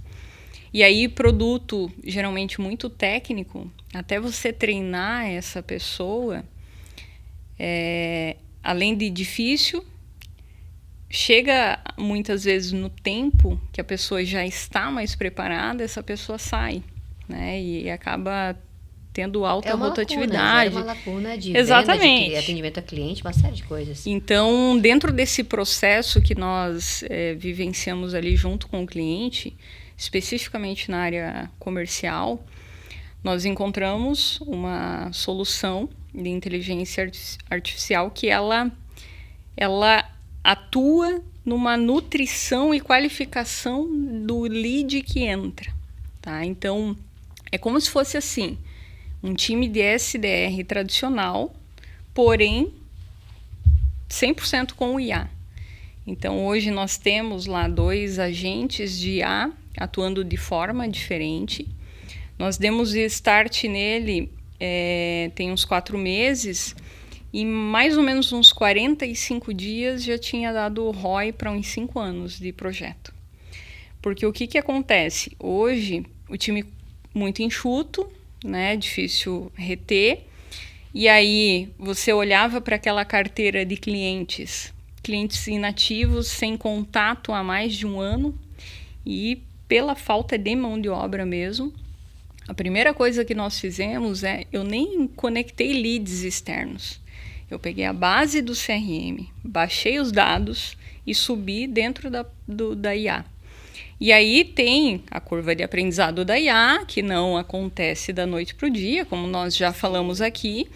E aí, produto geralmente muito técnico, até você treinar essa pessoa, além de difícil, chega muitas vezes no tempo que a pessoa já está mais preparada, essa pessoa sai, né? E acaba tendo alta rotatividade. É uma lacuna de Exatamente. Venda, de atendimento a cliente, uma série de coisas. Então, dentro desse processo que nós vivenciamos ali junto com o cliente, especificamente na área comercial, nós encontramos uma solução de inteligência artificial que ela atua numa nutrição e qualificação do lead que entra, tá? Então, é como se fosse assim, um time de SDR tradicional, porém 100% com o IA. Então, hoje nós temos lá 2 agentes de IA atuando de forma diferente. Nós demos start nele tem uns 4 meses e mais ou menos uns 45 dias já tinha dado ROI para uns 5 anos de projeto. Porque o que acontece? Hoje, o time muito enxuto, né? Difícil reter. E aí, você olhava para aquela carteira de clientes inativos, sem contato há mais de 1 ano, e pela falta de mão de obra mesmo, a primeira coisa que nós fizemos eu nem conectei leads externos. Eu peguei a base do CRM, baixei os dados e subi dentro da IA. E aí tem a curva de aprendizado da IA, que não acontece da noite para o dia, como nós já falamos aqui.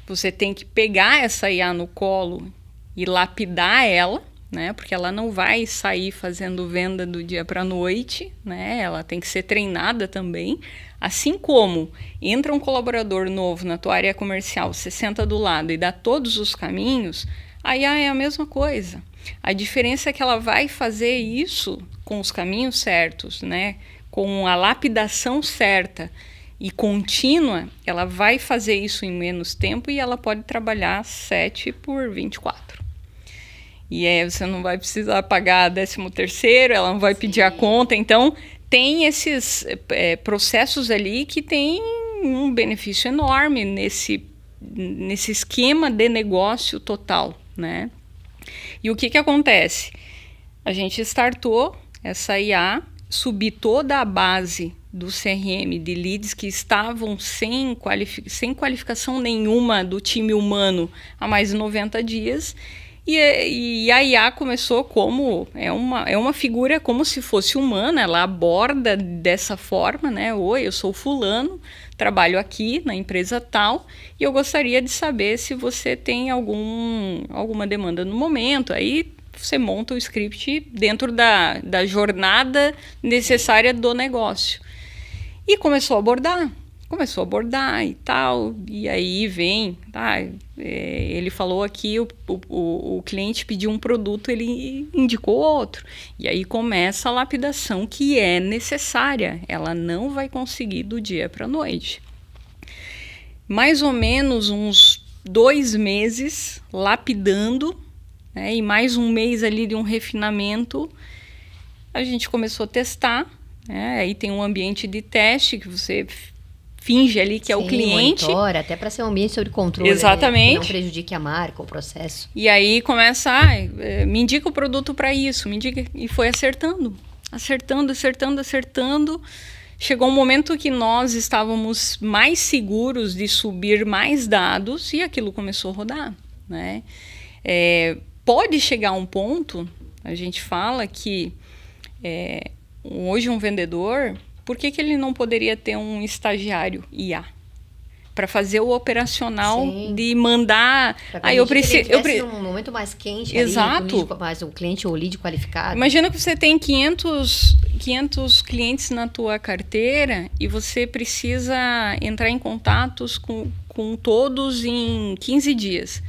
Você tem que pegar essa IA no colo e lapidar ela, né? Porque ela não vai sair fazendo venda do dia para a noite, né? Ela tem que ser treinada também. Assim como entra um colaborador novo na tua área comercial, você senta do lado e dá todos os caminhos, a IA é a mesma coisa. A diferença é que ela vai fazer isso com os caminhos certos, né? Com a lapidação certa e contínua, ela vai fazer isso em menos tempo e ela pode trabalhar 7 por 24. E aí você não vai precisar pagar 13º, ela não vai pedir a conta. Então, tem esses processos ali que tem um benefício enorme nesse esquema de negócio total, né? E o que acontece? A gente startou essa IA, subi toda a base do CRM de leads que estavam sem qualificação nenhuma do time humano há mais de 90 dias. E a IA começou como... É uma figura como se fosse humana, ela aborda dessa forma, né? Oi, eu sou fulano, trabalho aqui na empresa tal, e eu gostaria de saber se você tem alguma demanda no momento. Aí você monta o script dentro da jornada necessária do negócio. E começou a abordar e tal, e aí vem, tá? Ele falou aqui, o cliente pediu um produto, ele indicou outro, e aí começa a lapidação que é necessária, ela não vai conseguir do dia para a noite. Mais ou menos uns 2 meses lapidando, né, e mais 1 mês ali de um refinamento, a gente começou a testar, né? Aí tem um ambiente de teste que você finge ali que é o cliente. Monitora, até para ser um ambiente sobre controle. Exatamente. Né? Que não prejudique a marca, o processo. E aí começa, me indica o produto para isso, me indica. E foi acertando. Chegou um momento que nós estávamos mais seguros de subir mais dados e aquilo começou a rodar, né? Pode chegar um ponto, a gente fala que hoje um vendedor... Por que ele não poderia ter um estagiário IA? Para fazer o operacional. Sim. De mandar... Aí eu preciso... num momento mais quente. Exato. Ali, mais o cliente ou o lead qualificado. Imagina que você tem 500 clientes na tua carteira e você precisa entrar em contatos com todos em 15 dias.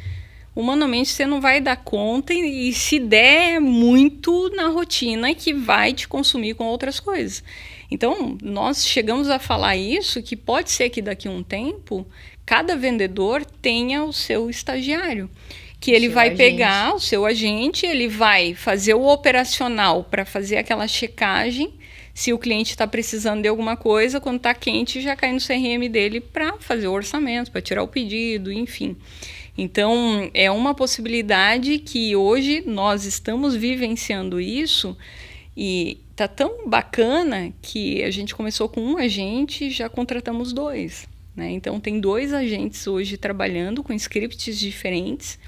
Humanamente você não vai dar conta e se der muito na rotina que vai te consumir com outras coisas. Então, nós chegamos a falar isso, que pode ser que daqui a um tempo, cada vendedor tenha o seu estagiário, que ele vai pegar o seu agente, ele vai fazer o operacional para fazer aquela checagem, se o cliente está precisando de alguma coisa, quando está quente, já cai no CRM dele para fazer o orçamento, para tirar o pedido, enfim. Então, é uma possibilidade que hoje nós estamos vivenciando isso e tá tão bacana que a gente começou com um agente e já contratamos 2. Né? Então, tem 2 agentes hoje trabalhando com scripts diferentes.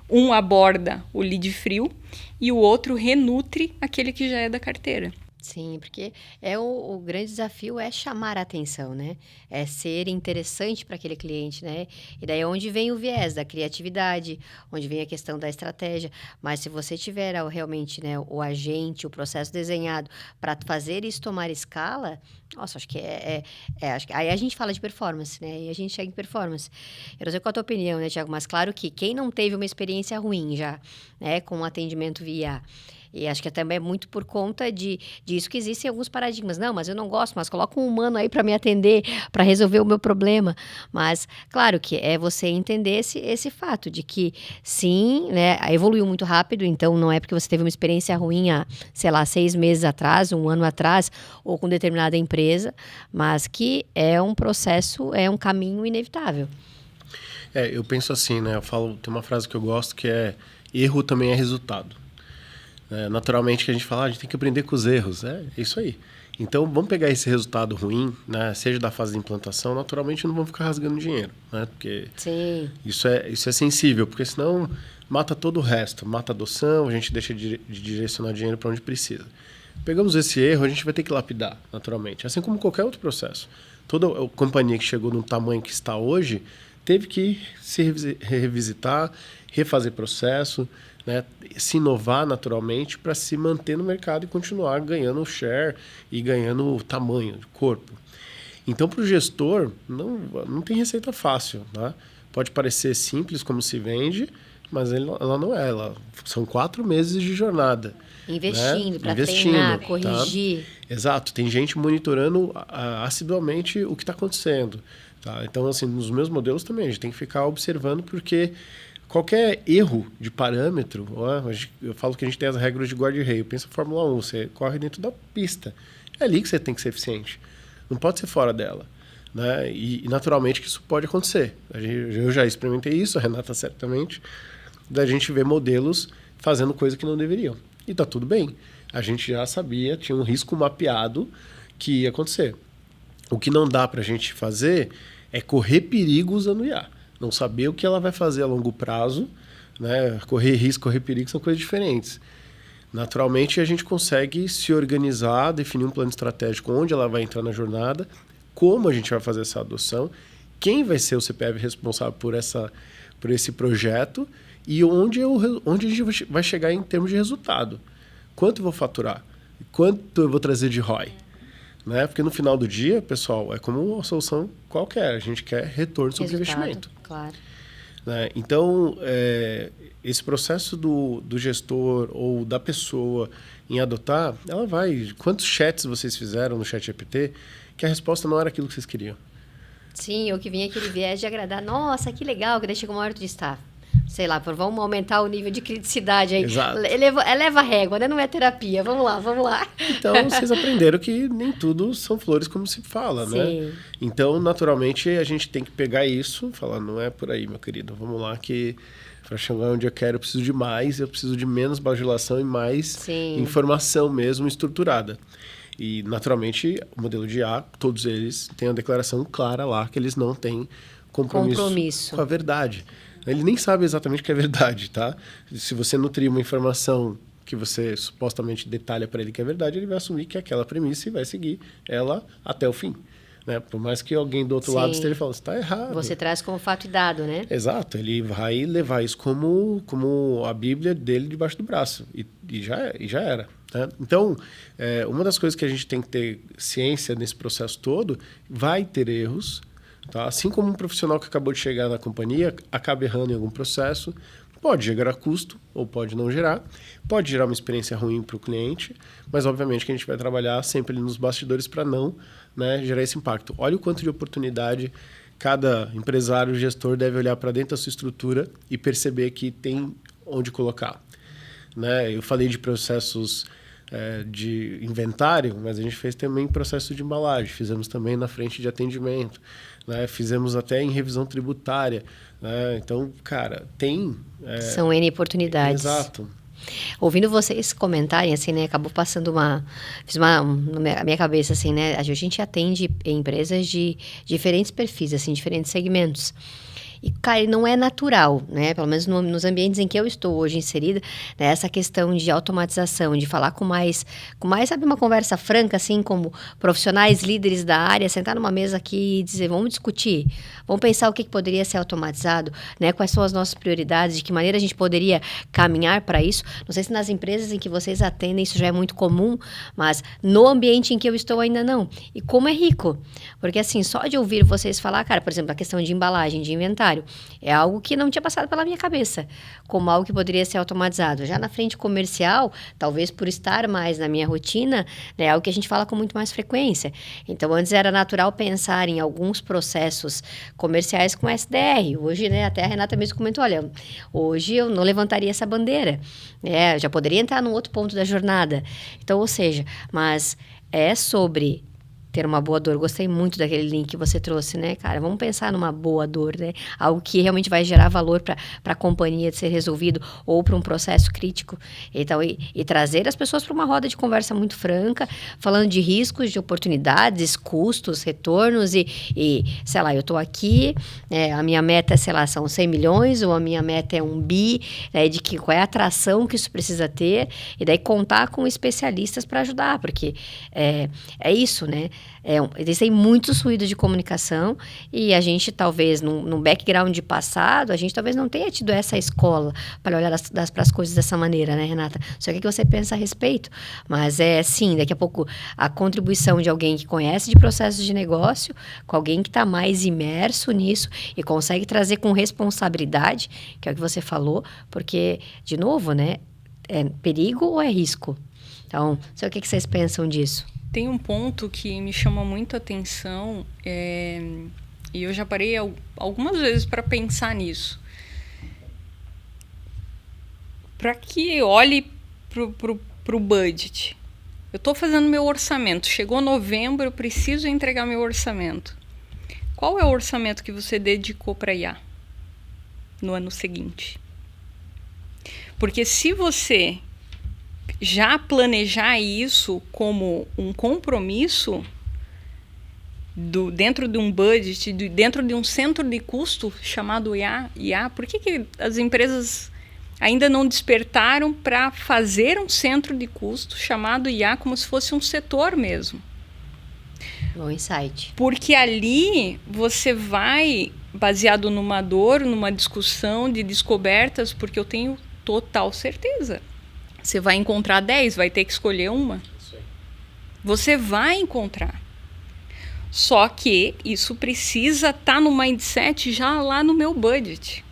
Um aborda o lead frio e o outro renutre aquele que já é da carteira. Sim, porque o grande desafio é chamar a atenção, né? É ser interessante para aquele cliente, né? E daí é onde vem o viés da criatividade, onde vem a questão da estratégia. Mas se você tiver realmente, né, o agente, o processo desenhado para fazer isso tomar escala, nossa, acho que acho que aí a gente fala de performance, né? E a gente chega em performance. Eu não sei qual a tua opinião, né, Thiago? Mas claro que quem não teve uma experiência ruim já, né, com o atendimento via. E acho que também é muito por conta disso que existem alguns paradigmas. Não, mas eu não gosto, mas coloca um humano aí para me atender, para resolver o meu problema. Mas, claro que é você entender esse fato de que, sim, né, evoluiu muito rápido, então não é porque você teve uma experiência ruim há, sei lá, 6 meses atrás, 1 ano atrás, ou com determinada empresa, mas que é um processo, é um caminho inevitável. Eu penso assim, né? Tem uma frase que eu gosto que é: erro também é resultado. Naturalmente que a gente fala, a gente tem que aprender com os erros. É isso aí. Então, vamos pegar esse resultado ruim, né, seja da fase de implantação, naturalmente não vamos ficar rasgando dinheiro, né? Porque Sim. Isso é sensível, porque senão mata todo o resto. Mata a adoção, a gente deixa de direcionar dinheiro para onde precisa. Pegamos esse erro, a gente vai ter que lapidar, naturalmente. Assim como qualquer outro processo. Toda a companhia que chegou no tamanho que está hoje teve que se revisitar, refazer processo, né, se inovar naturalmente para se manter no mercado e continuar ganhando share e ganhando tamanho, corpo. Então, para o gestor, não tem receita fácil. Tá? Pode parecer simples como se vende, mas ela não é. São 4 meses de jornada. Investindo, né? para treinar, corrigir. Tá? Exato. Tem gente monitorando assiduamente o que está acontecendo. Tá? Então, assim, nos meus modelos também, a gente tem que ficar observando, porque qualquer erro de parâmetro, eu falo que a gente tem as regras de guarda-reio. Pensa Fórmula 1, você corre dentro da pista. É ali que você tem que ser eficiente. Não pode ser fora dela. Né? E naturalmente que isso pode acontecer. Eu já experimentei isso, a Renata certamente, da gente ver modelos fazendo coisa que não deveriam. E tá tudo bem. A gente já sabia, tinha um risco mapeado que ia acontecer. O que não dá para a gente fazer é correr perigo usando IA. Não saber o que ela vai fazer a longo prazo, né? Correr risco, correr perigo são coisas diferentes. Naturalmente, a gente consegue se organizar, definir um plano estratégico onde ela vai entrar na jornada, como a gente vai fazer essa adoção, quem vai ser o CPF responsável por esse projeto e onde a gente vai chegar em termos de resultado. Quanto eu vou faturar? Quanto eu vou trazer de ROI? Né? Porque no final do dia, pessoal, é como uma solução qualquer. A gente quer retorno sobre o investimento. Claro. Né? Então, esse processo do gestor ou da pessoa em adotar, ela vai... Quantos chats vocês fizeram no ChatGPT que a resposta não era aquilo que vocês queriam? Sim, ou que vinha aquele viés de agradar. Nossa, que legal, que daí chegou uma hora de estar. Sei lá, vamos aumentar o nível de criticidade aí. Exato. Eleva a régua, né? Não é terapia. Vamos lá. Então, vocês aprenderam que nem tudo são flores, como se fala, Sim. né? Então, naturalmente, a gente tem que pegar isso e falar, não é por aí, meu querido. Vamos lá que para chegar onde eu quero, eu preciso de mais, eu preciso de menos bajulação e mais Sim. informação mesmo estruturada. E, naturalmente, o modelo de IA, todos eles têm uma declaração clara lá que eles não têm compromisso com a verdade. Ele nem sabe exatamente o que é verdade, tá? Se você nutrir uma informação que você supostamente detalha para ele que é verdade, ele vai assumir que é aquela premissa e vai seguir ela até o fim. Né? Por mais que alguém do outro lado esteja falando, você está errado. Você traz como fato e dado, né? Exato. Ele vai levar isso como a Bíblia dele debaixo do braço. E já era. Né? Então, uma das coisas que a gente tem que ter ciência nesse processo todo, vai ter erros. Tá? Assim como um profissional que acabou de chegar na companhia acaba errando em algum processo, pode gerar custo ou pode não gerar, pode gerar uma experiência ruim para o cliente, mas obviamente que a gente vai trabalhar sempre ali nos bastidores para não, né, gerar esse impacto. Olha o quanto de oportunidade cada empresário, gestor deve olhar para dentro da sua estrutura e perceber que tem onde colocar. Né? Eu falei de processos de inventário, mas a gente fez também processo de embalagem, fizemos também na frente de atendimento, né? Fizemos até em revisão tributária, né? Então, cara, tem... São N oportunidades. Exato. Ouvindo vocês comentarem, assim, né, acabou passando na minha cabeça, assim, né, a gente atende empresas de diferentes perfis, assim, diferentes segmentos. E, cara, não é natural, né? Pelo menos nos ambientes em que eu estou hoje inserida, né? Essa questão de automatização, de falar com mais, sabe, uma conversa franca, assim, como profissionais, líderes da área, sentar numa mesa aqui e dizer, vamos discutir, vamos pensar o que poderia ser automatizado, né? Quais são as nossas prioridades, de que maneira a gente poderia caminhar para isso. Não sei se nas empresas em que vocês atendem isso já é muito comum, mas no ambiente em que eu estou ainda não. E como é rico, porque assim, só de ouvir vocês falar, cara, por exemplo, a questão de embalagem, de inventário, é algo que não tinha passado pela minha cabeça, como algo que poderia ser automatizado. Já na frente comercial, talvez por estar mais na minha rotina, né, é algo que a gente fala com muito mais frequência. Então, antes era natural pensar em alguns processos comerciais com SDR. Hoje, né, até a Renata mesmo comentou, olha, hoje eu não levantaria essa bandeira. Já poderia entrar num outro ponto da jornada. Então, ou seja, mas é sobre... ter uma boa dor. Gostei muito daquele link que você trouxe, né, cara? Vamos pensar numa boa dor, né? Algo que realmente vai gerar valor para a companhia de ser resolvido ou para um processo crítico. Então, e trazer as pessoas para uma roda de conversa muito franca, falando de riscos, de oportunidades, custos, retornos e sei lá, eu estou aqui, a minha meta, sei lá, são 100 milhões ou a minha meta é 1 bi, de qual é a atração que isso precisa ter e daí contar com especialistas para ajudar, porque é isso, né? Existem muitos ruídos de comunicação e a gente talvez, num background de passado, a gente talvez não tenha tido essa escola para olhar para as coisas dessa maneira, né, Renata? Só que o que você pensa a respeito? Mas sim, daqui a pouco a contribuição de alguém que conhece de processos de negócio, com alguém que está mais imerso nisso e consegue trazer com responsabilidade, que é o que você falou, porque, de novo, né, é perigo ou é risco? Então, não sei o que vocês pensam disso. Tem um ponto que me chama muito a atenção, e eu já parei algumas vezes para pensar nisso. Para que olhe para o budget. Eu estou fazendo meu orçamento. Chegou novembro, eu preciso entregar meu orçamento. Qual é o orçamento que você dedicou para IA no ano seguinte? Porque se você já planejar isso como um compromisso dentro de um budget, dentro de um centro de custo chamado IA, por que as empresas ainda não despertaram para fazer um centro de custo chamado IA como se fosse um setor mesmo? Bom insight. Porque ali você vai, baseado numa dor, numa discussão de descobertas, porque eu tenho total certeza. Você vai encontrar 10, vai ter que escolher uma. Você vai encontrar. Só que isso precisa estar no mindset já lá no meu budget.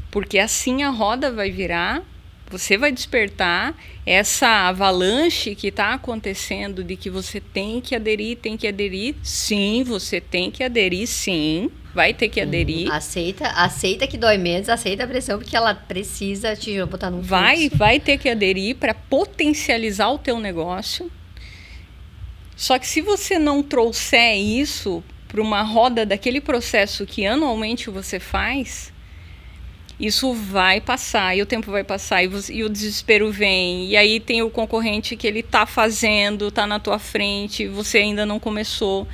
Porque assim a roda vai virar, você vai despertar essa avalanche que está acontecendo de que você tem que aderir. Sim, você tem que aderir, sim. Vai ter que aderir. Aceita que dói menos, aceita a pressão, porque ela precisa te botar no fluxo. Vai ter que aderir para potencializar o teu negócio. Só que se você não trouxer isso para uma roda daquele processo que anualmente você faz, isso vai passar, e o tempo vai passar, e o desespero vem, e aí tem o concorrente que ele está fazendo, está na tua frente, você ainda não começou.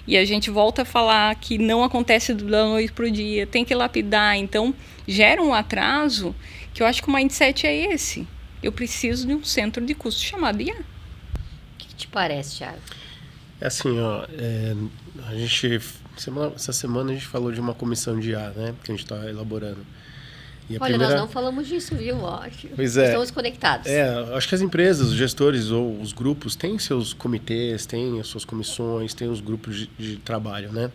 E a gente volta a falar que não acontece da noite para o dia, tem que lapidar. Então, gera um atraso que eu acho que o mindset é esse. Eu preciso de um centro de custo chamado IA. O que te parece, Thiago? É assim, a gente... Essa semana a gente falou de uma comissão de IA, né? Que a gente está elaborando. E olha, nós não falamos disso, viu? Ótimo. Pois Estamos conectados. Acho que as empresas, os gestores ou os grupos têm seus comitês, têm as suas comissões, têm os grupos de trabalho, né?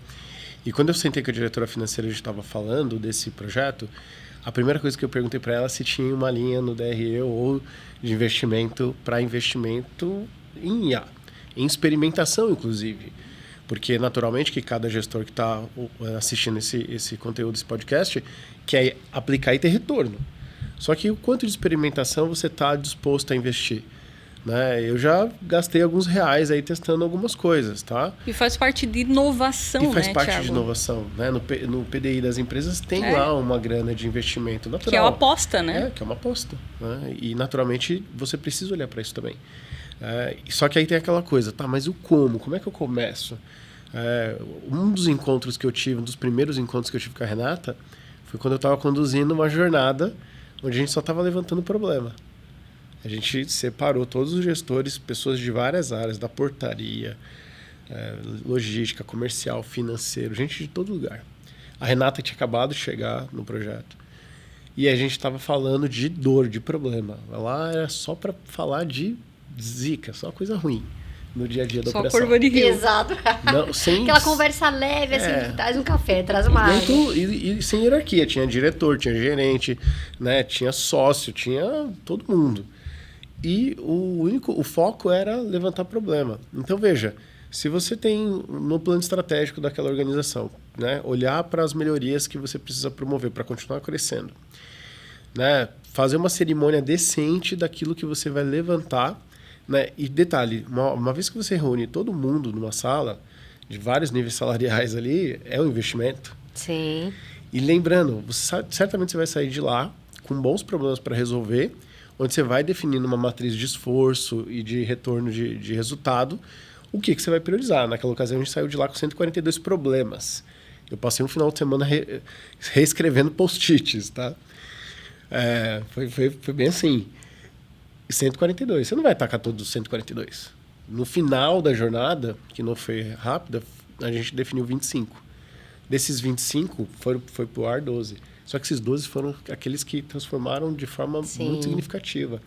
E quando eu sentei com a diretora financeira, a gente estava falando desse projeto, a primeira coisa que eu perguntei para ela é se tinha uma linha no DRE ou de investimento para investimento em IA, em experimentação, inclusive. Porque, naturalmente, que cada gestor que está assistindo esse conteúdo, esse podcast, quer aplicar e ter retorno. Só que o quanto de experimentação você está disposto a investir? né? Eu já gastei alguns reais aí testando algumas coisas, tá? E faz parte de inovação, né, E faz parte Thiago? de inovação, né? No PDI das empresas tem lá uma grana de investimento natural. Que é uma aposta, né? Que é uma aposta, né? E naturalmente você precisa olhar para isso também. Só que aí tem aquela coisa, tá, mas o como? Como é que eu começo? Um dos encontros que eu tive, um dos primeiros encontros que eu tive com a Renata, foi quando eu estava conduzindo uma jornada onde a gente só estava levantando problema. A gente separou todos os gestores, pessoas de várias áreas, da portaria, logística, comercial, financeiro, gente de todo lugar. A Renata tinha acabado de chegar no projeto. E a gente estava falando de dor, de problema. Lá era só para falar de zica, só coisa ruim no dia a dia da operação. Só curva de rio. Exato. Não, sem... Aquela conversa leve, assim, traz um café, traz uma água. E sem hierarquia. Tinha diretor, tinha gerente, né? Tinha sócio, tinha todo mundo. E o foco era levantar problema. Então, veja, se você tem no plano estratégico daquela organização, né, olhar para as melhorias que você precisa promover para continuar crescendo, né, fazer uma cerimônia decente daquilo que você vai levantar, né, e detalhe, uma vez que você reúne todo mundo numa sala, de vários níveis salariais ali, é um investimento. Sim. E lembrando, certamente você vai sair de lá com bons problemas para resolver, onde você vai definindo uma matriz de esforço e de retorno de resultado, o que você vai priorizar. Naquela ocasião, a gente saiu de lá com 142 problemas. Eu passei um final de semana reescrevendo post-its, tá? Foi bem assim. 142. Você não vai tacar todos os 142. No final da jornada, que não foi rápida, a gente definiu 25. Desses 25, foi pro ar 12. Só que esses 12 foram aqueles que transformaram de forma muito significativa.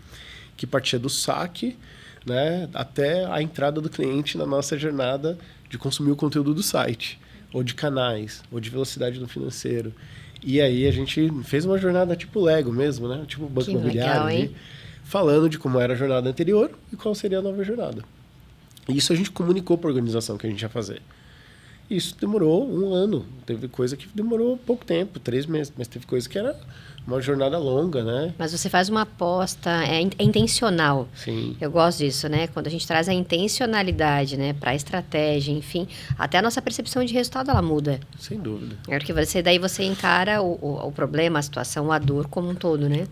Que partia do saque, né, até a entrada do cliente na nossa jornada de consumir o conteúdo do site, ou de canais, ou de velocidade no financeiro. E aí a gente fez uma jornada tipo Lego mesmo, né? Tipo Banco Imobiliário, ali, falando de como era a jornada anterior e qual seria a nova jornada. E isso a gente comunicou para a organização que a gente ia fazer. Isso demorou 1 ano. Teve coisa que demorou pouco tempo, 3 meses. Mas teve coisa que era uma jornada longa, né? Mas você faz uma aposta, é intencional. Sim. Eu gosto disso, né? Quando a gente traz a intencionalidade, né? Para a estratégia, enfim. Até a nossa percepção de resultado, ela muda. Sem dúvida. É porque daí você encara o problema, a situação, a dor como um todo, né?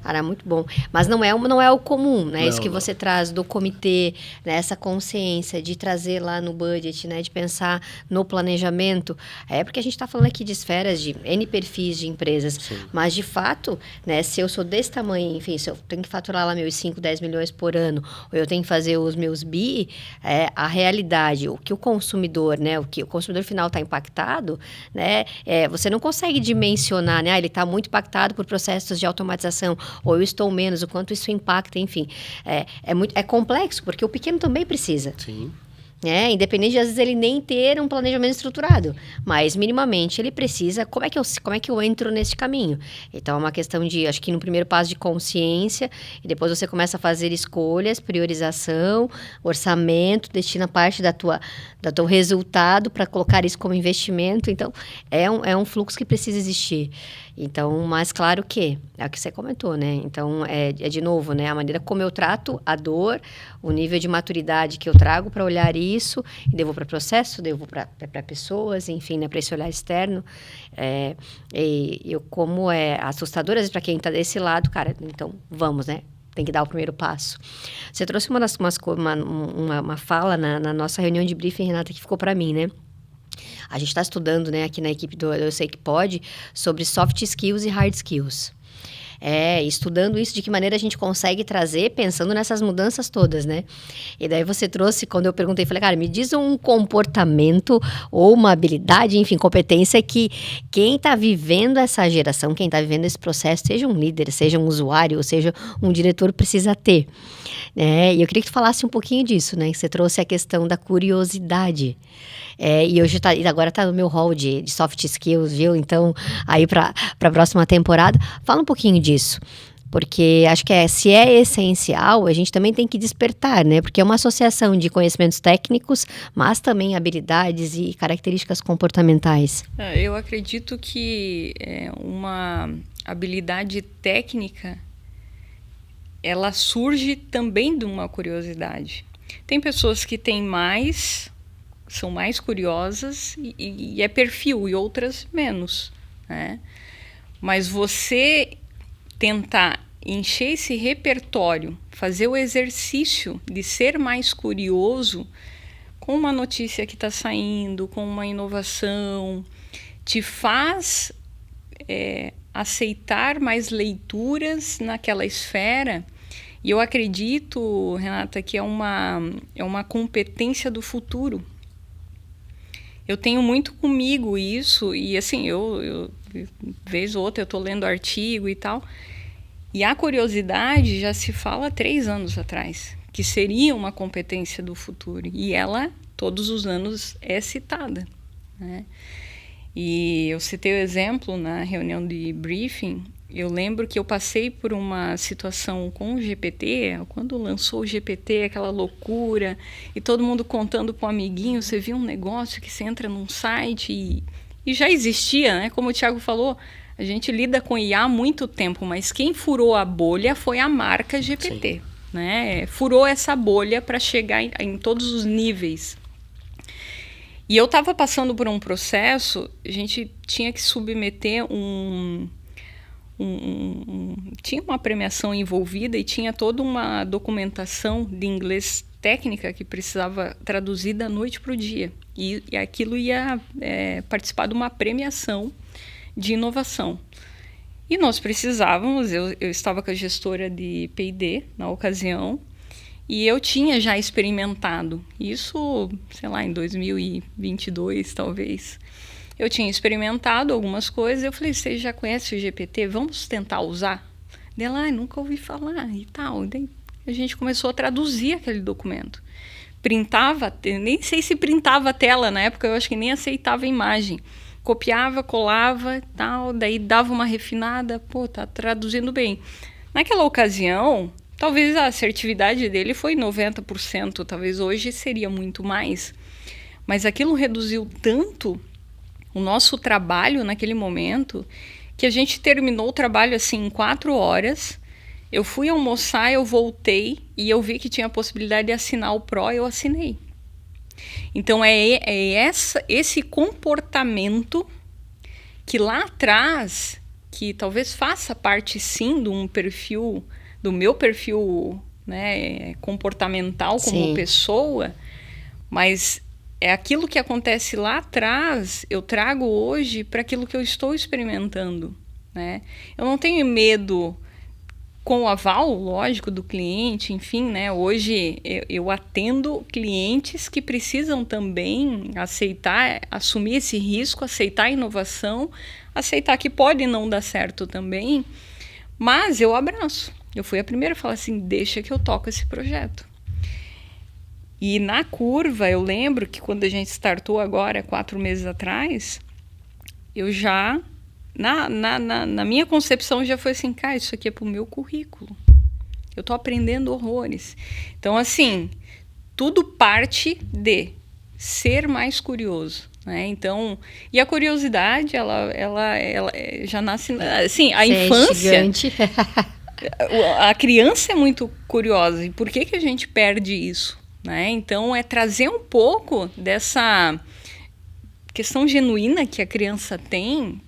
Cara, muito bom. Mas não é o comum, né? Isso que você traz do comitê, né? Essa consciência de trazer lá no budget, né? De pensar no planejamento. É porque a gente está falando aqui de esferas de N perfis de empresas. Sim. Mas, de fato, né? Se eu sou desse tamanho, enfim, se eu tenho que faturar lá meus 5, 10 milhões por ano, ou eu tenho que fazer os meus bi, a realidade, o que o consumidor, né? O que o consumidor final está impactado, né? Você não consegue dimensionar, né? Ele está muito impactado por processos de automatização, ou eu estou menos, o quanto isso impacta, enfim. É complexo, porque o pequeno também precisa. Sim. Independente de, às vezes, ele nem ter um planejamento estruturado. Mas, minimamente, ele precisa... Como é que eu entro nesse caminho? Então, é uma questão de, acho que no primeiro passo, de consciência, e depois você começa a fazer escolhas, priorização, orçamento, destina parte do teu resultado para colocar isso como investimento. Então, é um fluxo que precisa existir. Então, mas claro que, é o que você comentou, né? Então, de novo, né? A maneira como eu trato a dor, o nível de maturidade que eu trago para olhar isso, e devo para processo, devo para pessoas, enfim, né? Para esse olhar externo. Como é assustador, às vezes, para quem está desse lado, cara, então, vamos, né? Tem que dar o primeiro passo. Você trouxe uma fala na nossa reunião de briefing, Renata, que ficou para mim, né? A gente está estudando, né, aqui na equipe do Eu Sei Que Pode, sobre soft skills e hard skills. Estudando isso, de que maneira a gente consegue trazer, pensando nessas mudanças todas, né? E daí você trouxe, quando eu perguntei, falei, cara, me diz um comportamento ou uma habilidade, enfim, competência que quem está vivendo essa geração, quem está vivendo esse processo, seja um líder, seja um usuário, ou seja um diretor, precisa ter. E eu queria que tu falasse um pouquinho disso, né? Que você trouxe a questão da curiosidade. E hoje agora está no meu hall de soft skills, viu? Então, aí para a próxima temporada, fala um pouquinho disso. Porque acho que se é essencial, a gente também tem que despertar, né? Porque é uma associação de conhecimentos técnicos, mas também habilidades e características comportamentais. Eu acredito que uma habilidade técnica ela surge também de uma curiosidade. Tem pessoas que têm mais, são mais curiosas e é perfil, e outras menos, né? Mas você tentar encher esse repertório, fazer o exercício de ser mais curioso com uma notícia que está saindo, com uma inovação, te faz aceitar mais leituras naquela esfera. E eu acredito, Renata, que é uma competência do futuro. Eu tenho muito comigo isso, e assim, eu vez ou outra eu estou lendo artigo e tal, e a curiosidade já se fala há 3 anos atrás, que seria uma competência do futuro, e ela, todos os anos, é citada, né? E eu citei o exemplo na reunião de briefing. Eu lembro que eu passei por uma situação com o GPT, quando lançou o GPT, aquela loucura, e todo mundo contando para o amiguinho, você viu um negócio que você entra num site e já existia, né? Como o Thiago falou, a gente lida com IA há muito tempo, mas quem furou a bolha foi a marca GPT, né? Furou essa bolha para chegar em todos os níveis. E eu estava passando por um processo, a gente tinha que submeter tinha uma premiação envolvida e tinha toda uma documentação de inglês técnica que precisava traduzir da noite para o dia. E aquilo ia participar de uma premiação de inovação. E nós precisávamos, eu estava com a gestora de P&D na ocasião, e eu tinha já experimentado isso, sei lá, em 2022, talvez. Eu tinha experimentado algumas coisas. Eu falei, você já conhece o GPT? Vamos tentar usar? Ela, nunca ouvi falar e tal. Daí a gente começou a traduzir aquele documento. Printava, nem sei se printava a tela na época, eu acho que nem aceitava a imagem. Copiava, colava e tal, daí dava uma refinada, tá traduzindo bem. Naquela ocasião, talvez a assertividade dele foi 90%, talvez hoje seria muito mais. Mas aquilo reduziu tanto o nosso trabalho naquele momento que a gente terminou o trabalho assim em 4 horas. Eu fui almoçar, eu voltei e eu vi que tinha a possibilidade de assinar o Pro, eu assinei. Então esse comportamento que lá atrás, que talvez faça parte sim de um perfil, do meu perfil, né, comportamental como pessoa, mas é aquilo que acontece lá atrás, eu trago hoje para aquilo que eu estou experimentando, né? Eu não tenho medo, com o aval, lógico, do cliente, enfim, né? Hoje eu atendo clientes que precisam também aceitar, assumir esse risco, aceitar a inovação, aceitar que pode não dar certo também, mas eu abraço. Eu fui a primeira a falar assim, deixa que eu toco esse projeto. E na curva, eu lembro que quando a gente startou agora, 4 meses atrás, eu já, na minha concepção, já foi assim, cara, isso aqui é para o meu currículo. Eu estou aprendendo horrores. Então, assim, tudo parte de ser mais curioso, né? Então, e a curiosidade, ela já nasce, assim, a infância... A criança é muito curiosa. E por que a gente perde isso? Né? Então, é trazer um pouco dessa questão genuína que a criança tem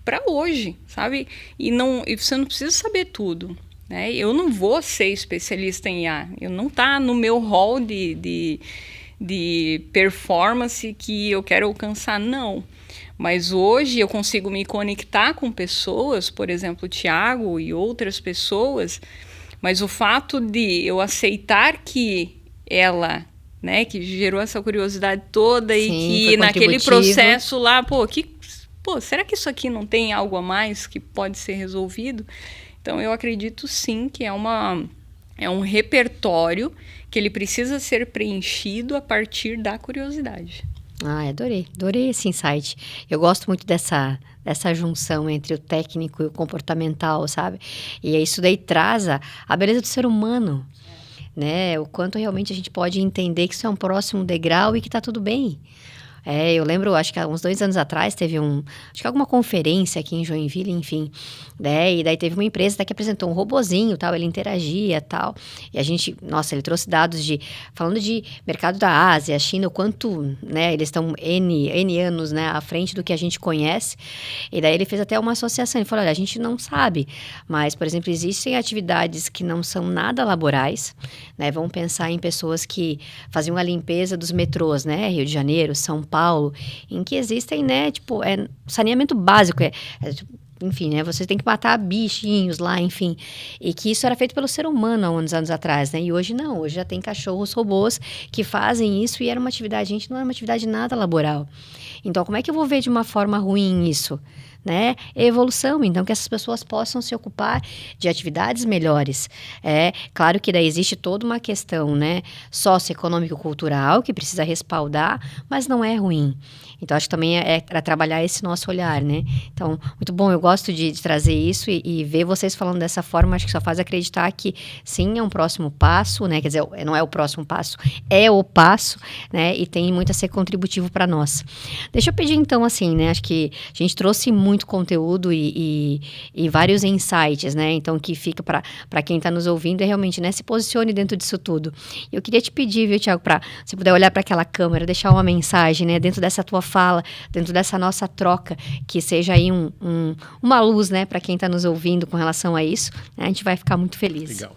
para hoje, sabe? E você não precisa saber tudo, né? Eu não vou ser especialista em IA. Eu não tá no meu hall de performance que eu quero alcançar, não. Mas hoje eu consigo me conectar com pessoas, por exemplo, o Thiago e outras pessoas, mas o fato de eu aceitar que ela, né, que gerou essa curiosidade toda e que naquele processo lá, será que isso aqui não tem algo a mais que pode ser resolvido? Então eu acredito sim que é um repertório que ele precisa ser preenchido a partir da curiosidade. Adorei esse insight. Eu gosto muito dessa junção entre o técnico e o comportamental, sabe? E isso daí traz a beleza do ser humano, né? O quanto realmente a gente pode entender que isso é um próximo degrau e que tá tudo bem. Eu lembro, acho que há uns 2 anos atrás teve acho que alguma conferência aqui em Joinville, enfim, né? E daí teve uma empresa que apresentou um robozinho, tal, ele interagia, tal. E a gente, nossa, ele trouxe dados falando de mercado da Ásia, China, o quanto, né, eles estão N anos, né, à frente do que a gente conhece. E daí ele fez até uma associação, ele falou, olha, a gente não sabe, mas, por exemplo, existem atividades que não são nada laborais, né? Vamos pensar em pessoas que faziam a limpeza dos metrôs, né? Rio de Janeiro, São Paulo, em que existem, né, tipo, saneamento básico, enfim, né, você tem que matar bichinhos lá, enfim, e que isso era feito pelo ser humano há uns anos atrás, né, e hoje não, hoje já tem cachorros, robôs que fazem isso e era uma atividade, gente, não era uma atividade nada laboral. Então, como é que eu vou ver de uma forma ruim isso? Né? Evolução, então que essas pessoas possam se ocupar de atividades melhores. Claro que daí existe toda uma questão, né, socioeconômico-cultural que precisa respaldar, mas não é ruim. Então, acho que também é para trabalhar esse nosso olhar, né? Então, muito bom, eu gosto de trazer isso e ver vocês falando dessa forma, acho que só faz acreditar que sim, é um próximo passo, né? Quer dizer, não é o próximo passo, é o passo, né? E tem muito a ser contributivo para nós. Deixa eu pedir então, assim, né? Acho que a gente trouxe muito conteúdo e vários insights, né? Então, que fica para quem está nos ouvindo é realmente, né? Se posicione dentro disso tudo. Eu queria te pedir, viu, Thiago, para se puder olhar para aquela câmera, deixar uma mensagem, né? Dentro dessa tua fala, dentro dessa nossa troca, que seja aí uma luz, né? Para quem está nos ouvindo com relação a isso, né? A gente vai ficar muito feliz. Legal.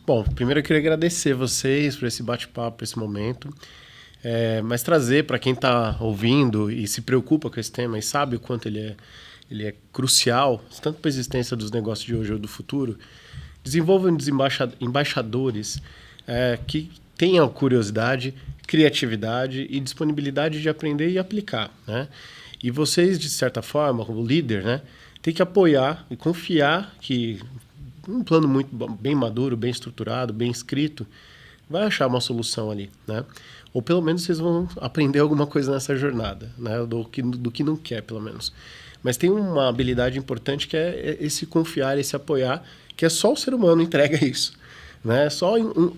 Bom, primeiro eu queria agradecer vocês por esse bate-papo, por esse momento. Mas trazer para quem está ouvindo e se preocupa com esse tema e sabe o quanto ele é crucial, tanto para a existência dos negócios de hoje ou do futuro, desenvolvam embaixadores que tenham curiosidade, criatividade e disponibilidade de aprender e aplicar, né? E vocês, de certa forma, como líder, né, tem que apoiar e confiar que um plano muito bem maduro, bem estruturado, bem escrito, vai achar uma solução ali, né? Ou pelo menos vocês vão aprender alguma coisa nessa jornada, né? Do que não quer, pelo menos. Mas tem uma habilidade importante que é esse confiar, esse apoiar, que é só o ser humano entrega isso, né? Só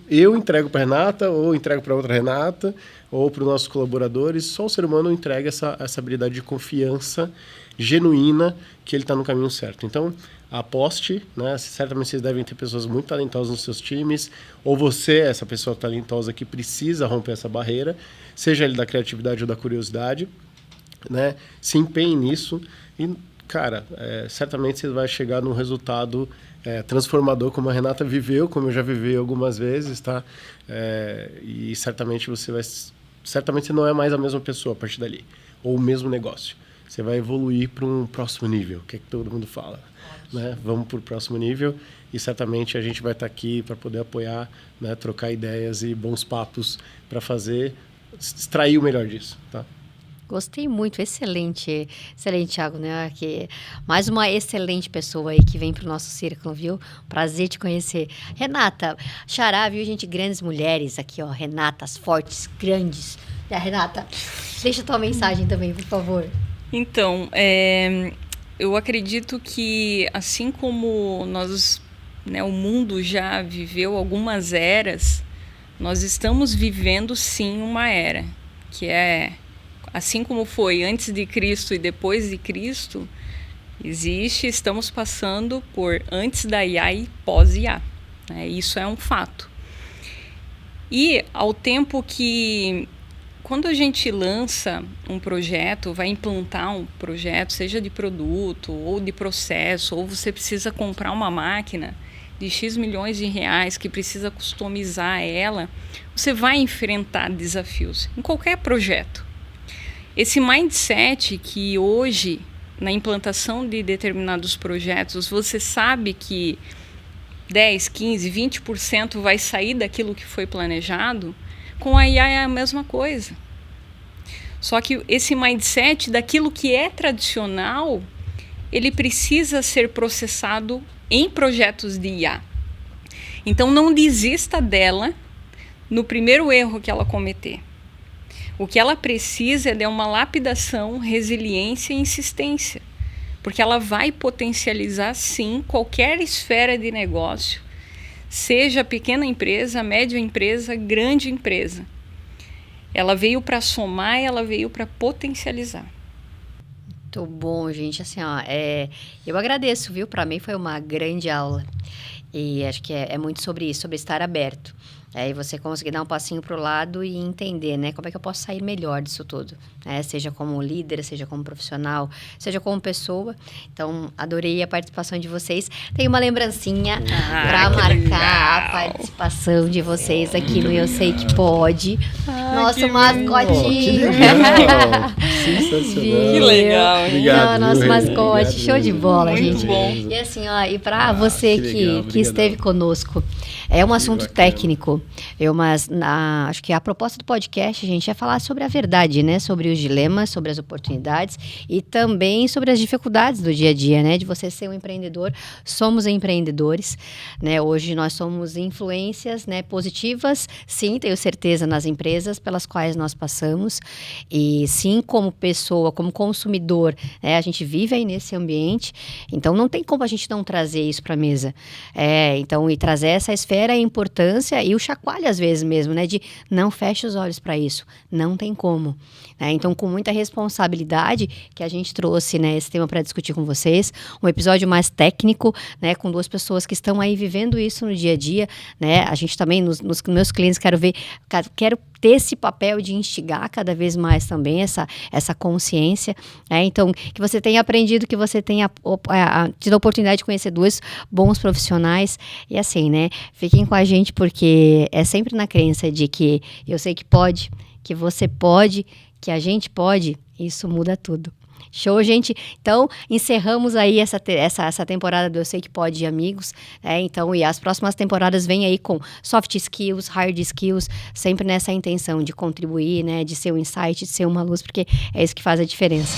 eu entrego para a Renata, ou entrego para outra Renata, ou para os nossos colaboradores, só o ser humano entrega essa habilidade de confiança genuína que ele está no caminho certo. Então, aposte, né? Certamente vocês devem ter pessoas muito talentosas nos seus times, ou você, essa pessoa talentosa que precisa romper essa barreira, seja ele da criatividade ou da curiosidade, né? Se empenhe nisso e, cara, certamente você vai chegar num resultado transformador, como a Renata viveu, como eu já vivi algumas vezes, tá? E certamente certamente você não é mais a mesma pessoa a partir dali, ou o mesmo negócio. Você vai evoluir para um próximo nível, que é que todo mundo fala, né? Vamos para o próximo nível e certamente a gente vai estar aqui para poder apoiar, né? Trocar ideias e bons papos para extrair o melhor disso, tá? Gostei muito, excelente, Thiago, né? Que mais uma excelente pessoa aí que vem pro nosso círculo, viu? Prazer te conhecer. Renata, Xará, viu, gente, grandes mulheres aqui, ó, Renatas fortes, grandes. Renata, deixa a tua mensagem também, por favor. Então, eu acredito que assim como nós, né, o mundo já viveu algumas eras, nós estamos vivendo sim uma era, que é assim como foi antes de Cristo e depois de Cristo, estamos passando por antes da IA e pós-IA. Né? Isso é um fato. E ao tempo que, quando a gente lança um projeto, vai implantar um projeto, seja de produto ou de processo, ou você precisa comprar uma máquina de X milhões de reais que precisa customizar ela, você vai enfrentar desafios em qualquer projeto. Esse mindset que hoje, na implantação de determinados projetos, você sabe que 10, 15, 20% vai sair daquilo que foi planejado, com a IA é a mesma coisa. Só que esse mindset daquilo que é tradicional, ele precisa ser processado em projetos de IA. Então não desista dela no primeiro erro que ela cometer. O que ela precisa é de uma lapidação, resiliência e insistência, porque ela vai potencializar, sim, qualquer esfera de negócio, seja pequena empresa, média empresa, grande empresa. ela veio para somar, ela veio para potencializar. Muito bom, gente. Assim, ó, eu agradeço, viu? Para mim foi uma grande aula. E acho que é muito sobre isso, sobre estar aberto. E você conseguir dar um passinho para o lado e entender, né? Como é que eu posso sair melhor disso tudo, né? Seja como líder, seja como profissional, seja como pessoa. Então, adorei a participação de vocês. Tem uma lembrancinha para marcar a participação de vocês aqui no Eu Sei Que Pode. Nosso mascotinho. Sensacional. Que legal. Obrigado, Nosso viu? mascote. Obrigado, Show de bola, muito gente. bom. E assim, ó, e para você que legal, que esteve conosco, é um assunto bacana. técnico. Acho que a proposta do podcast, gente, é falar sobre a verdade, né? Sobre os dilemas, sobre as oportunidades e também sobre as dificuldades do dia a dia, né? De você ser um empreendedor. Somos empreendedores, né? Hoje nós somos influências, né, positivas, sim, tenho certeza, nas empresas pelas quais nós passamos. E sim, como pessoa, como consumidor, né, a gente vive aí nesse ambiente. Então, não tem como a gente não trazer isso para a mesa. Então, e trazer essa esfera, a importância e o chacoalho às vezes mesmo, né? De não feche os olhos para isso. Não tem como. Né? Então, com muita responsabilidade que a gente trouxe, né, esse tema para discutir com vocês. Um episódio mais técnico, né? Com duas pessoas que estão aí vivendo isso no dia a dia, né? A gente também, nos meus clientes, quero ter esse papel de instigar cada vez mais também essa consciência, né? Então, que você tenha aprendido, que você tenha tido a oportunidade de conhecer dois bons profissionais e assim, né? Fiquem com a gente porque é sempre na crença de que eu sei que pode, que você pode, que a gente pode, isso muda tudo. Show, gente? Então, encerramos aí essa temporada do Eu Sei Que Pode, amigos. Então, e as próximas temporadas vêm aí com soft skills, hard skills, sempre nessa intenção de contribuir, né? De ser um insight, de ser uma luz, porque é isso que faz a diferença.